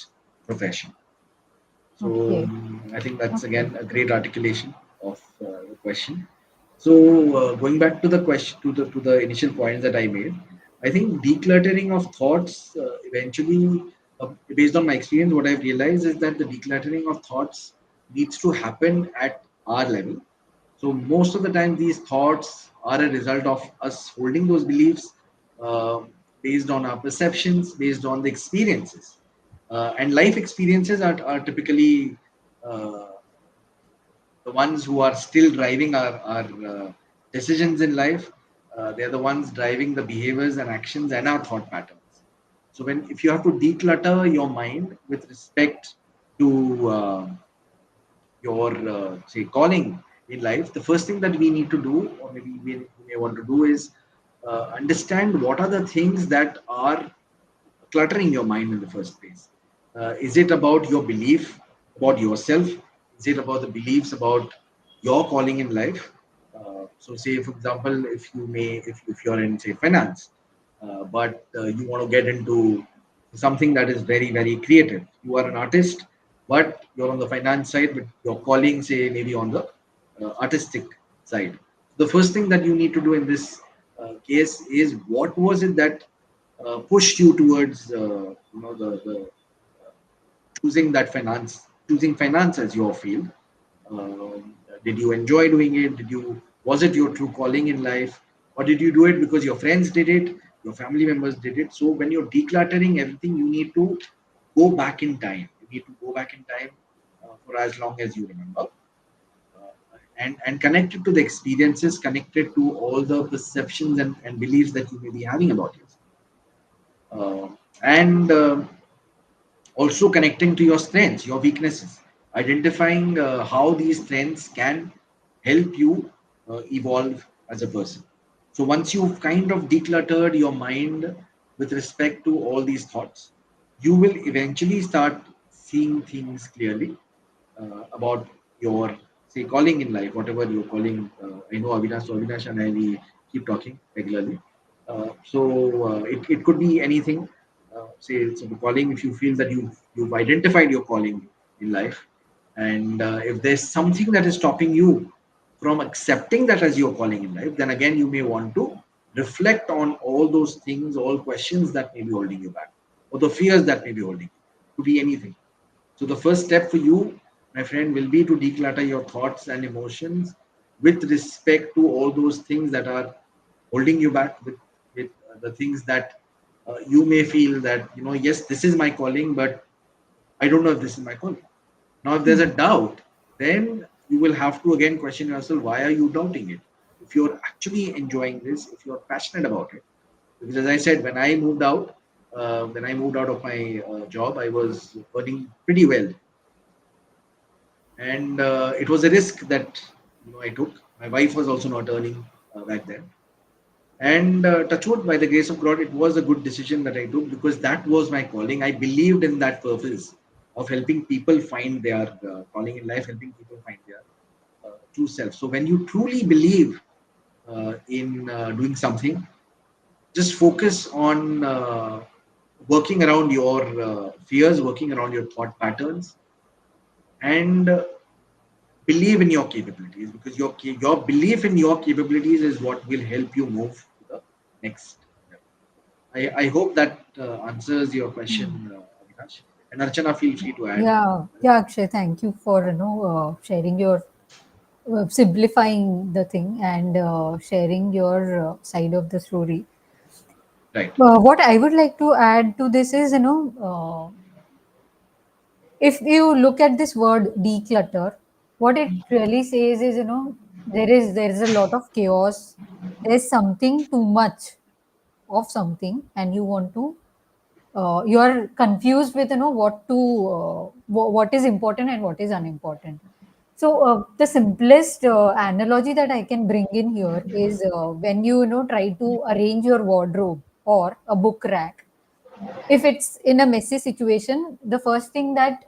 profession. So Okay. I think that's Okay. again a great articulation of the question. So going back to the question to the initial points that I made, I think decluttering of thoughts eventually, based on my experience, what I've realized is that the decluttering of thoughts needs to happen at our level. So most of the time, these thoughts are a result of us holding those beliefs uh, based on our perceptions, based on the experiences, and life experiences are typically uh, the ones who are still driving our decisions in life. They're the ones driving the behaviors and actions and our thought patterns. So when if you have to declutter your mind with respect to your say calling in life, the first thing that we need to do, or maybe we may want to do, is understand what are the things that are cluttering your mind in the first place. Is it about your belief about yourself? Is it about the beliefs about your calling in life? So, say for example, if you're in say finance, but you want to get into something that is very creative. You are an artist, but you're on the finance side, but your calling say maybe on the artistic side. The first thing that you need to do in this case is what was it that pushed you towards choosing that choosing finance as your field. Did you enjoy doing it? Was it your true calling in life, or did you do it because your friends did it, your family members did it? So when you're decluttering everything, you need to go back in time. You need to go back in time for as long as you remember, and connected to the experiences, connected to all the perceptions and beliefs that you may be having about yourself. And also connecting to your strengths, your weaknesses, identifying how these strengths can help you evolve as a person. So once you've kind of decluttered your mind with respect to all these thoughts, you will eventually start seeing things clearly about your say calling in life, whatever you're calling. I know Avinash and I we keep talking regularly. It could be anything. Say it's a calling if you feel that you've identified your calling in life, and if there's something that is stopping you from accepting that as your calling in life, then again you may want to reflect on all those things, all questions that may be holding you back, or the fears that may be holding you. Could be anything. So the first step for you, my friend, will be to declutter your thoughts and emotions with respect to all those things that are holding you back, with the things that you may feel that, yes, this is my calling, but I don't know if this is my calling. Now, if there's a doubt, then you will have to again question yourself, why are you doubting it? If you're actually enjoying this, if you're passionate about it. Because as I said, when I moved out of my job, I was earning pretty well, and it was a risk that I took. My wife was also not earning back then, and touchwood, by the grace of God, it was a good decision that I took because that was my calling. I believed in that purpose of helping people find their calling in life, helping people find their true self. So when you truly believe in doing something, just focus on working around your fears, working around your thought patterns, and believe in your capabilities, because your belief in your capabilities is what will help you move to the next level. I hope that answers your question, Avinash. And Archana, feel free to add. Yeah, yeah, Akshay, thank you for sharing your simplifying the thing and sharing your side of the story. Right. What I would like to add to this is, if you look at this word declutter, what it really says is, there is a lot of chaos. There's something too much of something, and you want to you are confused with what to what is important and what is unimportant. So the simplest analogy that I can bring in here is when you try to arrange your wardrobe or a book rack. If it's in a messy situation, the first thing that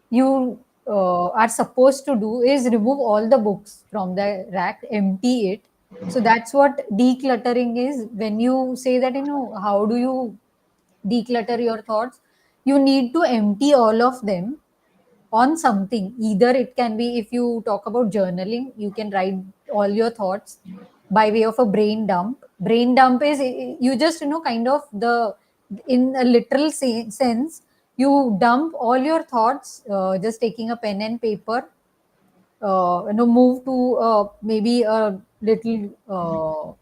you are supposed to do is remove all the books from the rack, empty it. So that's what decluttering is. When you say that, how do you declutter your thoughts? You need to empty all of them on something. Either it can be, if you talk about journaling, you can write all your thoughts by way of a brain dump. Brain dump is you just kind of the in a literal sense, you dump all your thoughts, just taking a pen and paper, move to maybe a little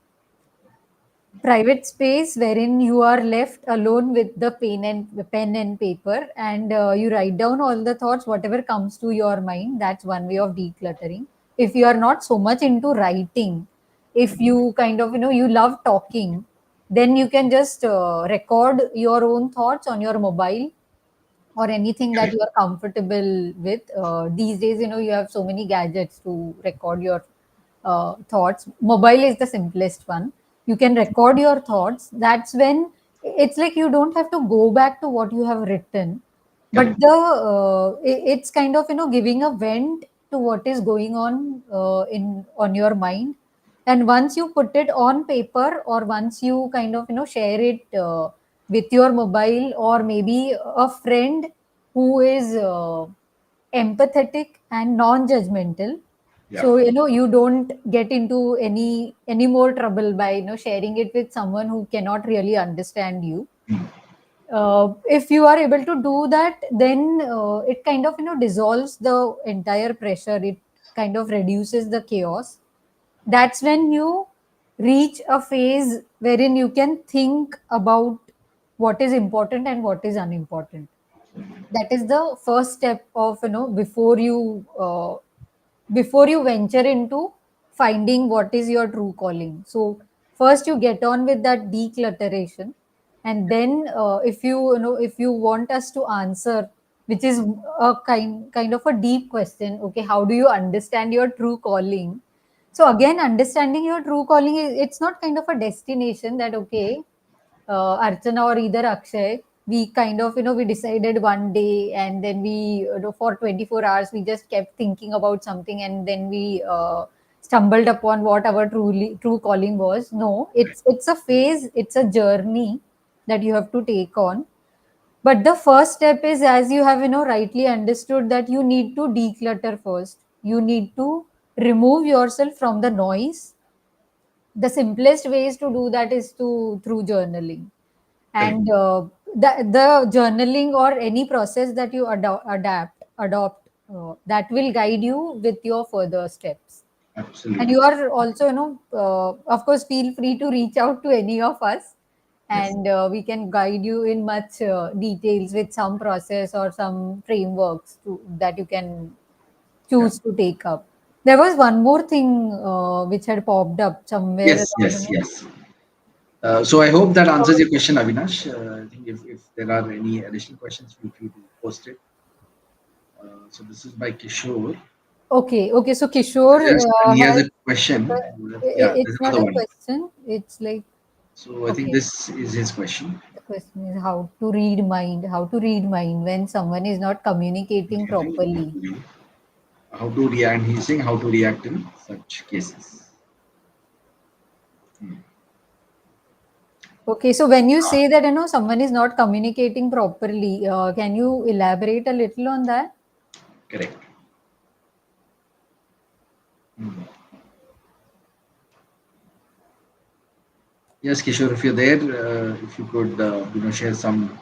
private space wherein you are left alone with the pen and paper, and you write down all the thoughts, whatever comes to your mind. That's one way of decluttering. If you are not so much into writing, if you kind of you love talking, then you can just record your own thoughts on your mobile or anything that Correct. you are comfortable with. These days, you have so many gadgets to record your thoughts. Mobile is the simplest one. You can record your thoughts. That's when it's like you don't have to go back to what you have written, but Correct. it's kind of giving a vent to what is going on in on your mind. And once you put it on paper, or once you kind of share it with your mobile, or maybe a friend who is empathetic and non-judgmental, Yeah. so you don't get into any more trouble by sharing it with someone who cannot really understand you. If you are able to do that, then it kind of dissolves the entire pressure. It kind of reduces the chaos. That's when you reach a phase wherein you can think about what is important and what is unimportant. That is the first step of before you venture into finding what is your true calling. So first you get on with that declutteration, and then if you want us to answer, which is a kind of a deep question. Okay, how do you understand your true calling? So again, understanding your true calling is, it's not kind of a destination that, okay, Archana or either Akshay, we kind of, we decided one day, and then we, for 24 hours, we just kept thinking about something, and then we stumbled upon what our true calling was. No, it's a phase, it's a journey that you have to take on. But the first step is, as you have, rightly understood, that you need to declutter first. You need to remove yourself from the noise. The simplest ways to do that is through journaling. Correct. And the journaling or any process that you adopt, that will guide you with your further steps. And Absolutely. you are also, of course, feel free to reach out to any of us, Yes. and we can guide you in much details with some process or some frameworks that you can Yeah. choose to take up. There was one more thing which had popped up somewhere Yes. around, Yes. Yes. So I hope that answers about. your question, Avinash. I think if there are any additional questions, feel free to post it. So this is by Kishore. Okay, okay. So Kishore Yes, and he has has, a question. Yeah, there's it's not another a one. question. It's like, So I think okay. this is his question. The question is how to read mind. How to read mind when someone is not communicating Communicating properly. properly. How to react? He's saying how to react in such cases. Hmm. Okay, so when you Ah, say that someone is not communicating properly, can you elaborate a little on that? correct. Hmm. Yes, Kishore, if you're there, if you could, share some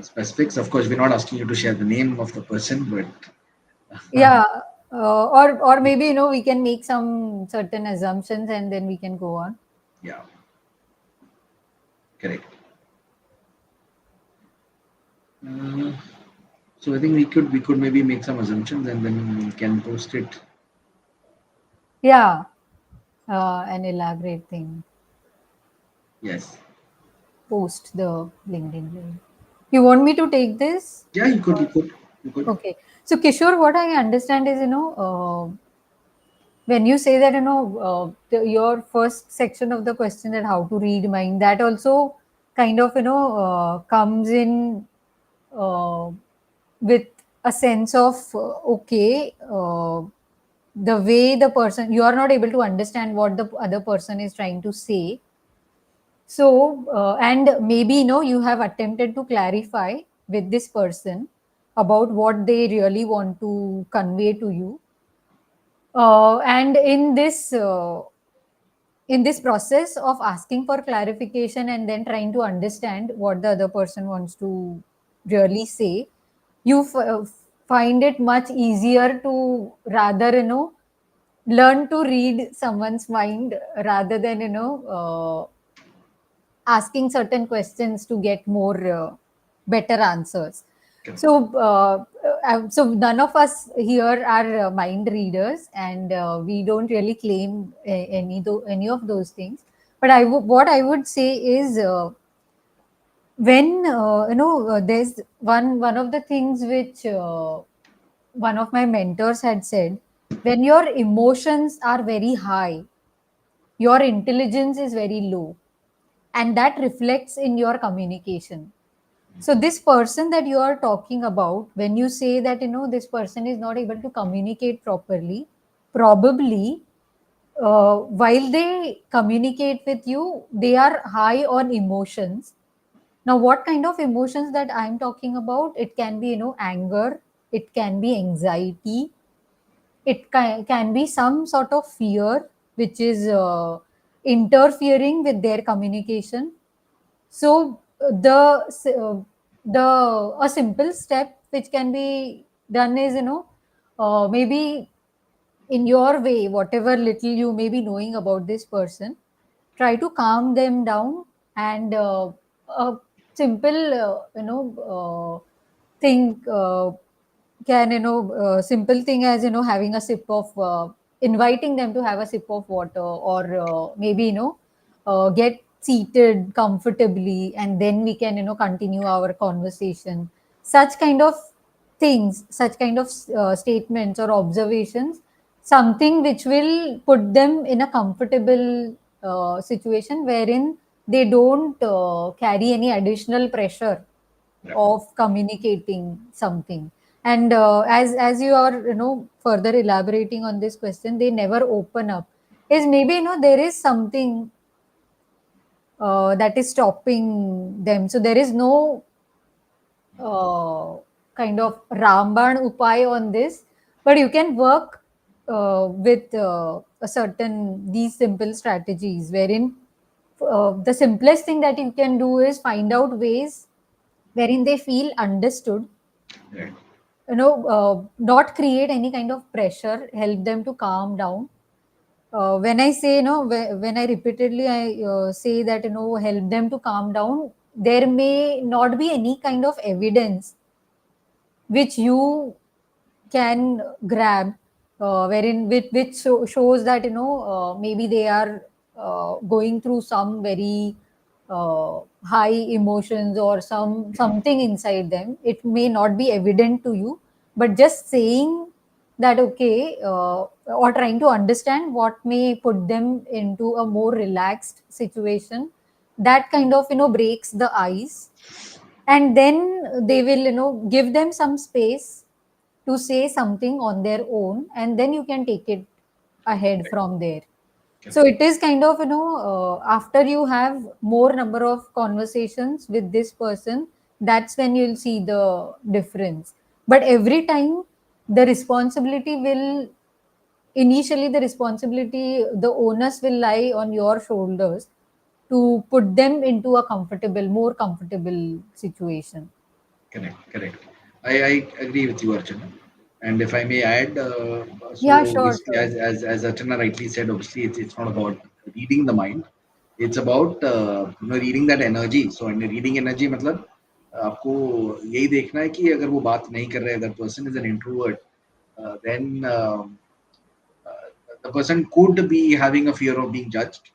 specifics. Of course, we're not asking you to share the name of the person, but Yeah, or maybe we can make some certain assumptions and then we can go on. yeah, correct. Uh, so I think we could maybe make some assumptions and then we can post it Yeah, an elaborate thing. Yes. Post the LinkedIn link. You want me to take this? Yeah, you could, you could, you could. Okay. So Kishore, what I understand is, when you say that, your first section of the question, that how to read mind, that also kind of, comes in uh, with a sense of, okay, the way the person, you are not able to understand what the other person is trying to say. So, and maybe, you have attempted to clarify with this person about what they really want to convey to you. And in this process of asking for clarification and then trying to understand what the other person wants to really say, you find it much easier to rather, learn to read someone's mind rather than, asking certain questions to get more better answers. Correct. So none of us here are mind readers, and we don't really claim any of those things. But what I would say is, when there's one of the things which one of my mentors had said: when your emotions are very high, your intelligence is very low, and that reflects in your communication. So this person that you are talking about, when you say that, this person is not able to communicate properly, probably while they communicate with you, they are high on emotions. Now, what kind of emotions that I'm talking about? It can be, anger, it can be anxiety, it can be some sort of fear which is interfering with their communication. So the a simple step which can be done is, maybe in your way, whatever little you may be knowing about this person, try to calm them down. And a simple thing can, simple thing as, having a sip of inviting them to have a sip of water, or maybe, get seated comfortably, and then we can, continue our conversation. Such kind of things, such kind of statements or observations, something which will put them in a comfortable situation wherein they don't carry any additional pressure Yeah. of communicating something. And as you are, further elaborating on this question, they never open up, is maybe, there is something that is stopping them. So there is no uh, kind of Ramban Upai on this, but you can work with a certain these simple strategies, wherein the simplest thing that you can do is find out ways wherein they feel understood. Right. Not create any kind of pressure, help them to calm down. When I say, when I repeatedly I say that, help them to calm down, there may not be any kind of evidence which you can grab, wherein which shows that, maybe they are going through some very high emotions or something inside them. It may not be evident to you, but just saying that, okay, or trying to understand what may put them into a more relaxed situation, that kind of, breaks the ice. And then they will, give them some space to say something on their own, and then you can take it ahead Correct. from there. So Correct. it is kind of, after you have more number of conversations with this person, that's when you'll see the difference. But every time, the responsibility will initially the responsibility, the onus will lie on your shoulders to put them into a more comfortable situation. Correct. Correct. I agree with you, Archana. And if I may add, Yeah, so sure, basically, sure. as Archana rightly said, obviously it's not about reading the mind. It's about reading that energy. So in reading energy, मतलब आपको यही देखना है कि अगर वो बात नहीं कर रहा है, that person is an introvert, then the person could be having a fear of being judged,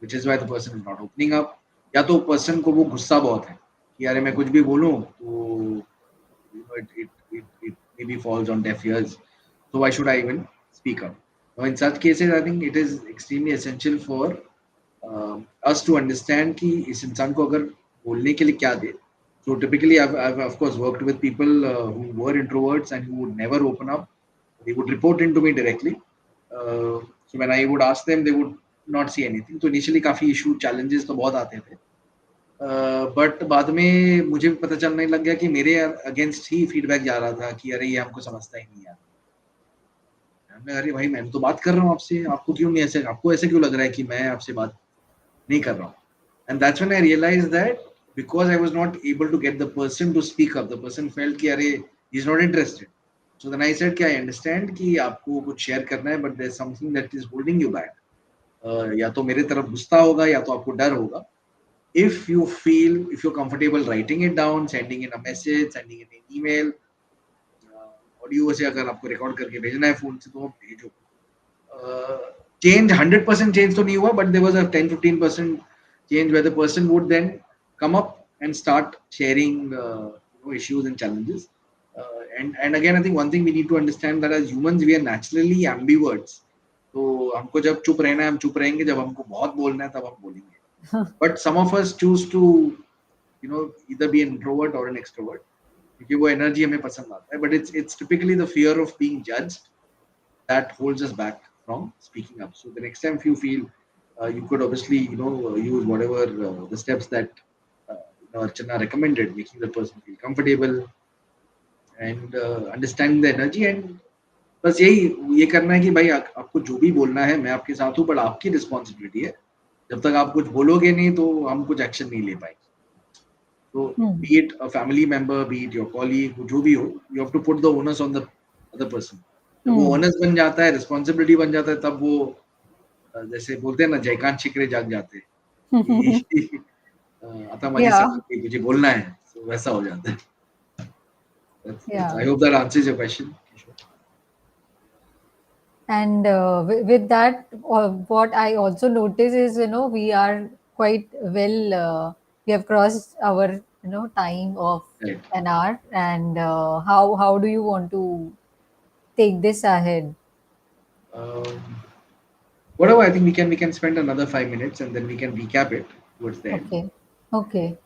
which is why the person is not opening up. या तो पर्सन को वो गुस्सा बहुत है कि यार मैं कुछ भी बोलूं तो it maybe falls on deaf ears. So why should I even speak up? Now, in such cases, I think it is extremely essential for us to understand कि इस इंसान को अगर बोलने के लिए क्या दे. So typically, I've of course worked with people who were introverts and who would never open up. They would report into me directly. So when I would ask them, they would not see anything. So initially काफी issue challenges तो बहुत आते थे. But बाद में मुझे भी पता चलने लग गया कि मेरे अगेंस्ट ही फीडबैक जा रहा था कि अरे ये हमको समझता ही नहीं यार। हमने अरे भाई मैं तो बात कर रहा हूँ आपसे, आपको क्यों नहीं ऐसे आपको ऐसे क्यों लग रहा है कि मैं आपसे बात नहीं कर रहा हूँ? And that's when I realised that because I was not able to get the person to speak up, the person felt कि अरे he is not interested. So then I said कि आई अंडरस्टैंड कि आपको कुछ share करना है but there is something that is holding you back. या तो मेरे तरफ गुस्सा होगा या तो आपको डर होगा। If you're comfortable writing it down, sending in a message, sending in an email, audio से अगर आपको रिकॉर्ड करके भेजना है फोन से तो आप भेजो। चेंज 100% चेंज तो नहीं हुआ but there was a 10-15% change where the person would then come up and start sharing issues and challenges. And again I think one thing we need to understand that as humans we are naturally ambiverts. तो हमको जब चुप रहना है हम चुप रहेंगे, जब हमको बहुत बोलना है तब हम बोलेंगे। But some of us choose to either be an introvert or an extrovert क्योंकि वो एनर्जी हमें पसंद आता है, but it's typically the fear of being judged that holds us back from speaking up. So the next time if you feel you could obviously use whatever the steps that Archana recommended, making the person feel comfortable and understanding the energy, and बस यही ये करना है कि भाई आपको जो भी बोलना है मैं आपके साथ हूँ, बट आपकी रिस्पॉन्सिबिलिटी है। जब तक आप कुछ बोलोगे नहीं तो हम कुछ एक्शन नहीं ले पाएंगे। So Hmm. be it a family member, be it your colleague, जो भी हो, you have to put the onus on the other person. जब वो Hmm. onus बन जाता है, responsibility बन जाता है, तब वो जैसे बोलते हैं ना जयकांत छिकरे जाग जाते हैं कि आता माझी Yeah, संगती मुझे बोलना है, so वैसा हो जाता है। That's, yeah. I hope that answers your question. And with that, what I also notice is, we are quite well, we have crossed our, time of Right. an hour. And how do you want to take this ahead? Um, Whatever, I think we can spend another 5 minutes and then we can recap it towards the end. Okay. Okay.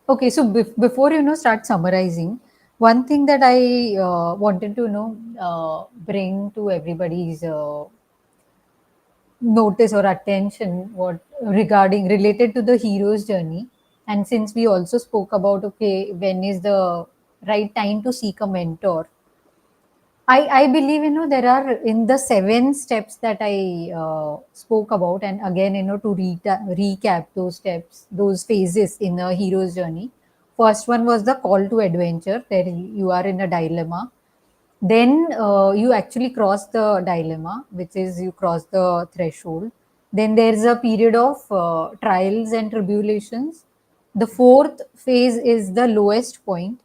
Okay. So before, start summarizing, one thing that I wanted to, bring to everybody's notice or attention what regarding related to the hero's journey. And since we also spoke about, okay, when is the right time to seek a mentor, I believe, there are in the 7 steps that I spoke about, and again, to recap those steps, those phases in a hero's journey. First one was the call to adventure, where you are in a dilemma. Then you actually cross the dilemma, which is you cross the threshold. Then there's a period of trials and tribulations. The fourth phase is the lowest point,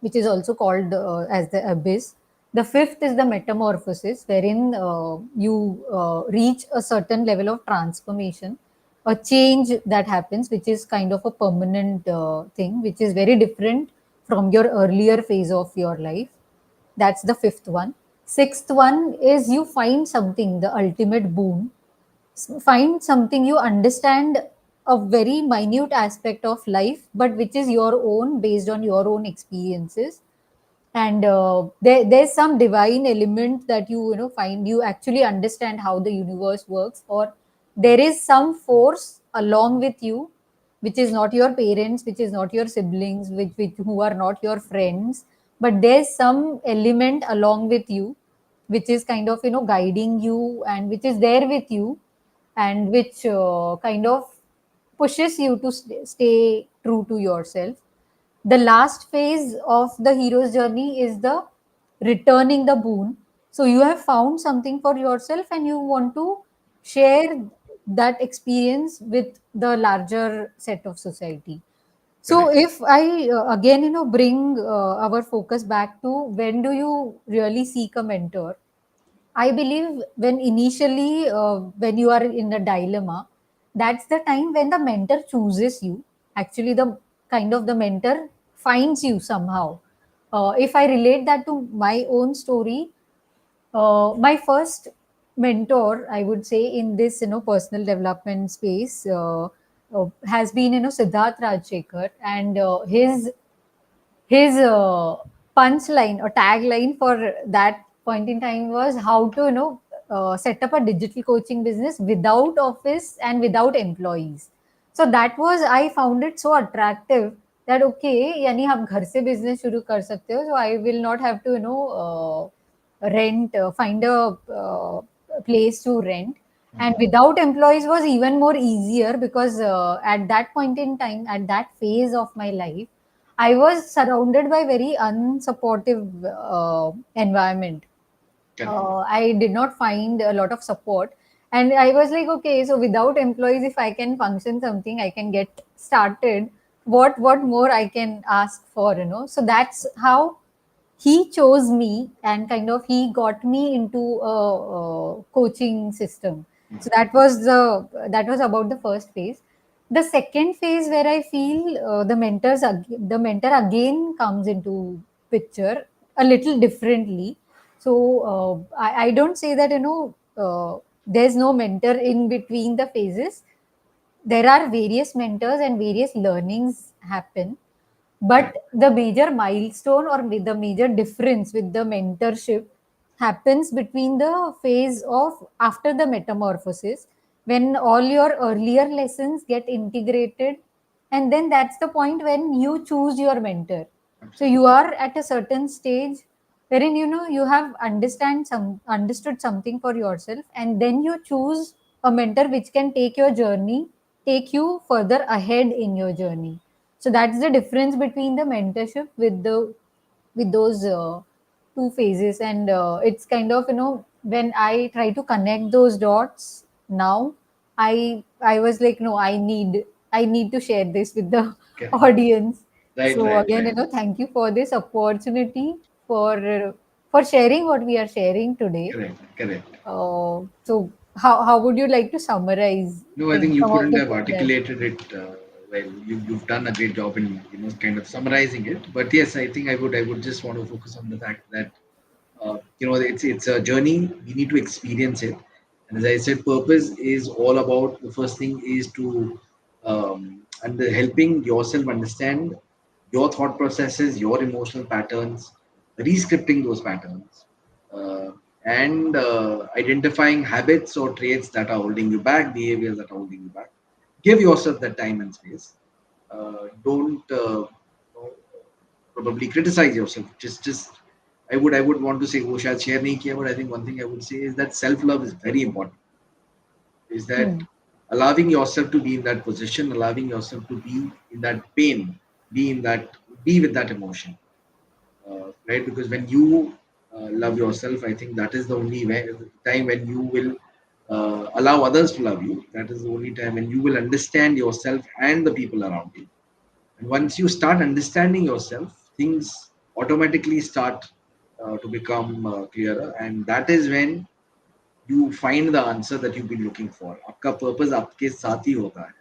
which is also called as the abyss. The fifth is the metamorphosis, wherein you reach a certain level of transformation, a change that happens, which is kind of a permanent thing, which is very different from your earlier phase of your life. That's the fifth one. Sixth one is you find something, the ultimate boon. Find something you understand, a very minute aspect of life, but which is your own based on your own experiences. And there's some divine element that you find, you actually understand how the universe works, or there is some force along with you, which is not your parents, which is not your siblings, which who are not your friends, but there's some element along with you, which is kind of guiding you, and which is there with you, and which kind of pushes you to stay true to yourself. The last phase of the hero's journey is the returning the boon. So you have found something for yourself and you want to share that experience with the larger set of society. So Correct. if I again bring our focus back to when do you really seek a mentor? I believe when initially, when you are in a dilemma, that's the time when the mentor chooses you. Actually, the kind of the mentor finds you somehow. If I relate that to my own story, my first mentor, I would say, in this personal development space, has been Siddharth Rajshekar, and his punchline or tagline for that point in time was how to set up a digital coaching business without office and without employees. So that was, I found it so attractive that okay, यानी आप घर से business शुरू कर सकते हो, so I will not have to rent, find a place to rent. And Mhm. without employees was even more easier because at that point in time, at that phase of my life, I was surrounded by very unsupportive environment. Correct. I did not find a lot of support, and I was like, okay, so without employees, if I can function something, I can get started. What more I can ask for, So that's how he chose me, and kind of he got me into a coaching system. So Mhm. that was about the first phase. The second phase where I feel the mentor again comes into picture a little differently. So I don't say that there's no mentor in between the phases. There are various mentors and various learnings happen, but Correct. the major milestone or the major difference with the mentorship happens between the phase of after the metamorphosis, when all your earlier lessons get integrated, and then that's the point when you choose your mentor. So Absolutely. you are at a certain stage wherein you have understood something for yourself, and then you choose a mentor which can take your journey, take you further ahead in your journey. So that's the difference between the mentorship with those two phases. And it's kind of when I try to connect those dots now, I was like, no, I need to share this with the Correct. audience. Right, So right, again, right. thank you for this opportunity, for sharing what we are sharing today. Correct, correct. So how would you like to summarize No, I things, think you some of couldn't the have things that? articulated it well. You've done a great job in kind of summarizing it. But yes, I think I would just want to focus on the fact that it's a journey. We need to experience it. And as I said, purpose is all about, the first thing is to helping yourself understand your thought processes, your emotional patterns, rescripting those patterns, uh, and identifying habits or traits that are holding you back, behaviors that are holding you back. Give yourself that time and space. Don't probably criticize yourself. Just I would want to say वो शायद share नहीं किया, but I think one thing I would say is that self love is very important. Is that Hmm. allowing yourself to be in that position, allowing yourself to be in that pain, be in that be with that emotion, right? Because when you love yourself, I think that is the only time when you will allow others to love you. That is the only time when you will understand yourself and the people around you. And once you start understanding yourself, things automatically start to become clearer. And that is when you find the answer that you've been looking for. आपका purpose आपके साथ ही होता है.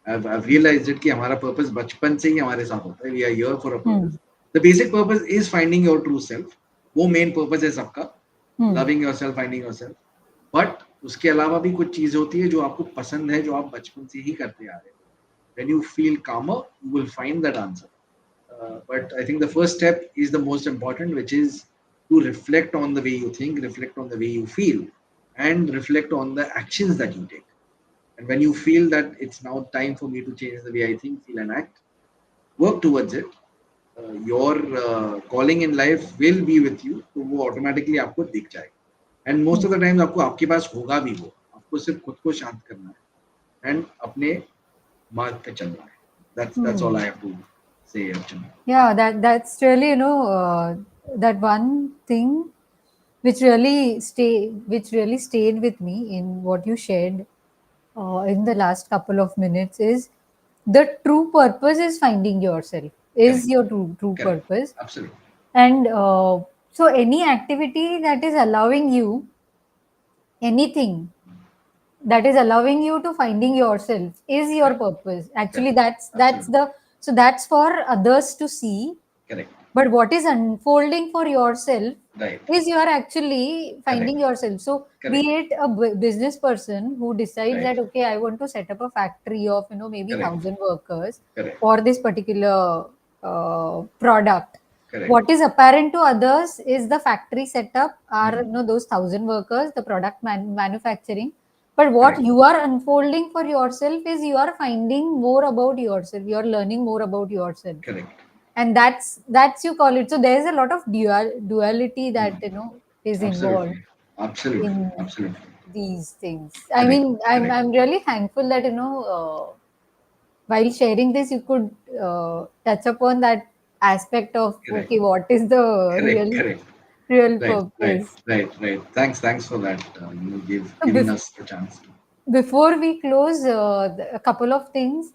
I've realized it कि हमारा purpose बचपन से ही हमारे साथ होता है. We are here for a purpose. Hmm. The basic purpose is finding your true self. वो main purpose है सबका. Hmm. Loving yourself, finding yourself. But उसके अलावा भी कुछ चीज़ होती है जो आपको पसंद है, जो आप बचपन से ही करते आ रहे हैं. When you feel calmer, you will find that answer. But I think the first step is the most important, which is to reflect on the way you think, reflect on the way you feel, and reflect on the actions that you take. And when you feel that it's now time for me to change the way I think, feel, and act, work towards it. Your calling in life will be with you, तो वो automatically आपको दिख जाएगा. And most Hmm. of the time आपको आपके पास होगा भी वो. आपको सिर्फ खुद को शांत करना है and अपने मार्ग पे चलना है. That's all Hmm. I have to say, Archana. Yeah, that's really that one thing which really stayed with me in what you shared in the last couple of minutes is the true purpose is finding yourself, Correct, is your true correct, purpose. absolutely. And So any activity that is allowing you anything that is allowing you to finding yourself is your Correct. purpose. Actually, Correct. that's Absolutely. the so that's for others to see. Correct. But what is unfolding for yourself Right. is you are actually Correct. finding yourself. So be Correct. it a business person who decides Right. that okay, I want to set up a factory of maybe Correct. 1,000 workers Correct. for this particular product. Correct. What is apparent to others is the factory setup are Mm. those 1,000 workers, the product manufacturing. But what Correct. you are unfolding for yourself is you are finding more about yourself. You are learning more about yourself, Correct. and that's you call it. So there is a lot of duality that Mm. is involved Absolutely. Absolutely. in Absolutely. these things. I Correct. mean, i'm Correct. i'm really thankful that while sharing this you could touch upon that aspect of Correct. okay, what is the Correct. Correct. real Right. Right. purpose. Right. Right. Thanks. Thanks for that. So Giving us the chance to. before we close, a couple of things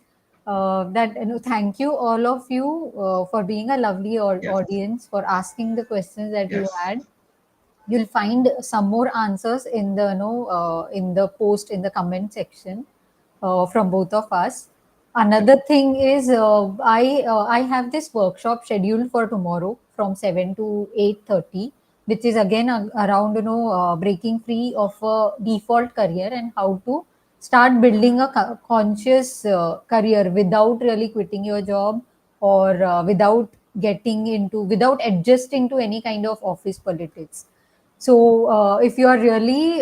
that thank you all of you for being a lovely Yes. audience, for asking the questions that you Yes. had. You'll find some more answers in the in the post, in the comment section, from both of us. Correct. Another thing is I have this workshop scheduled for tomorrow from 7 to 8:30, which is again around breaking free of a default career and how to start building a conscious career without really quitting your job, or without adjusting to any kind of office politics. So, if you are really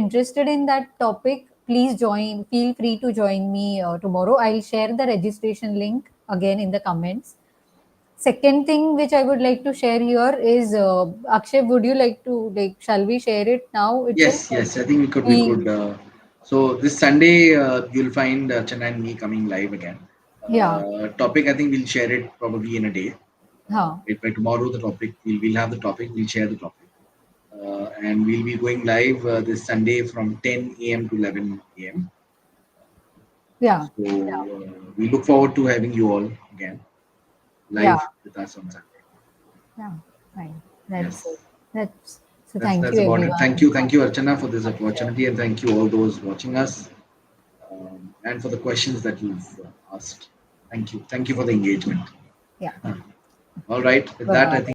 interested in that topic, please join. Feel free to join me tomorrow. I'll share the registration link again in the comments. Second thing which I would like to share here is Akshay. Would you like to shall we share it now itself? Yes. Or Yes. I think we could. We could. we, So this Sunday, you'll find Chennai and me coming live again. yeah, Topic. I think we'll share it probably in a day. huh, Right by tomorrow, the topic we'll have the topic. We'll share the topic, and we'll be going live this Sunday from 10 a.m. to 11 a.m. yeah, So yeah, we look forward to having you all again yeah, live with us on Sunday. yeah. Fine. That's it. Yes, That's so. Thank that's you, about it. everyone. Thank you, Archana, for this Akshay. opportunity, and thank you all those watching us, and for the questions that you've asked. Thank you for the engagement. Yeah. All right, with Bye that, I bye. think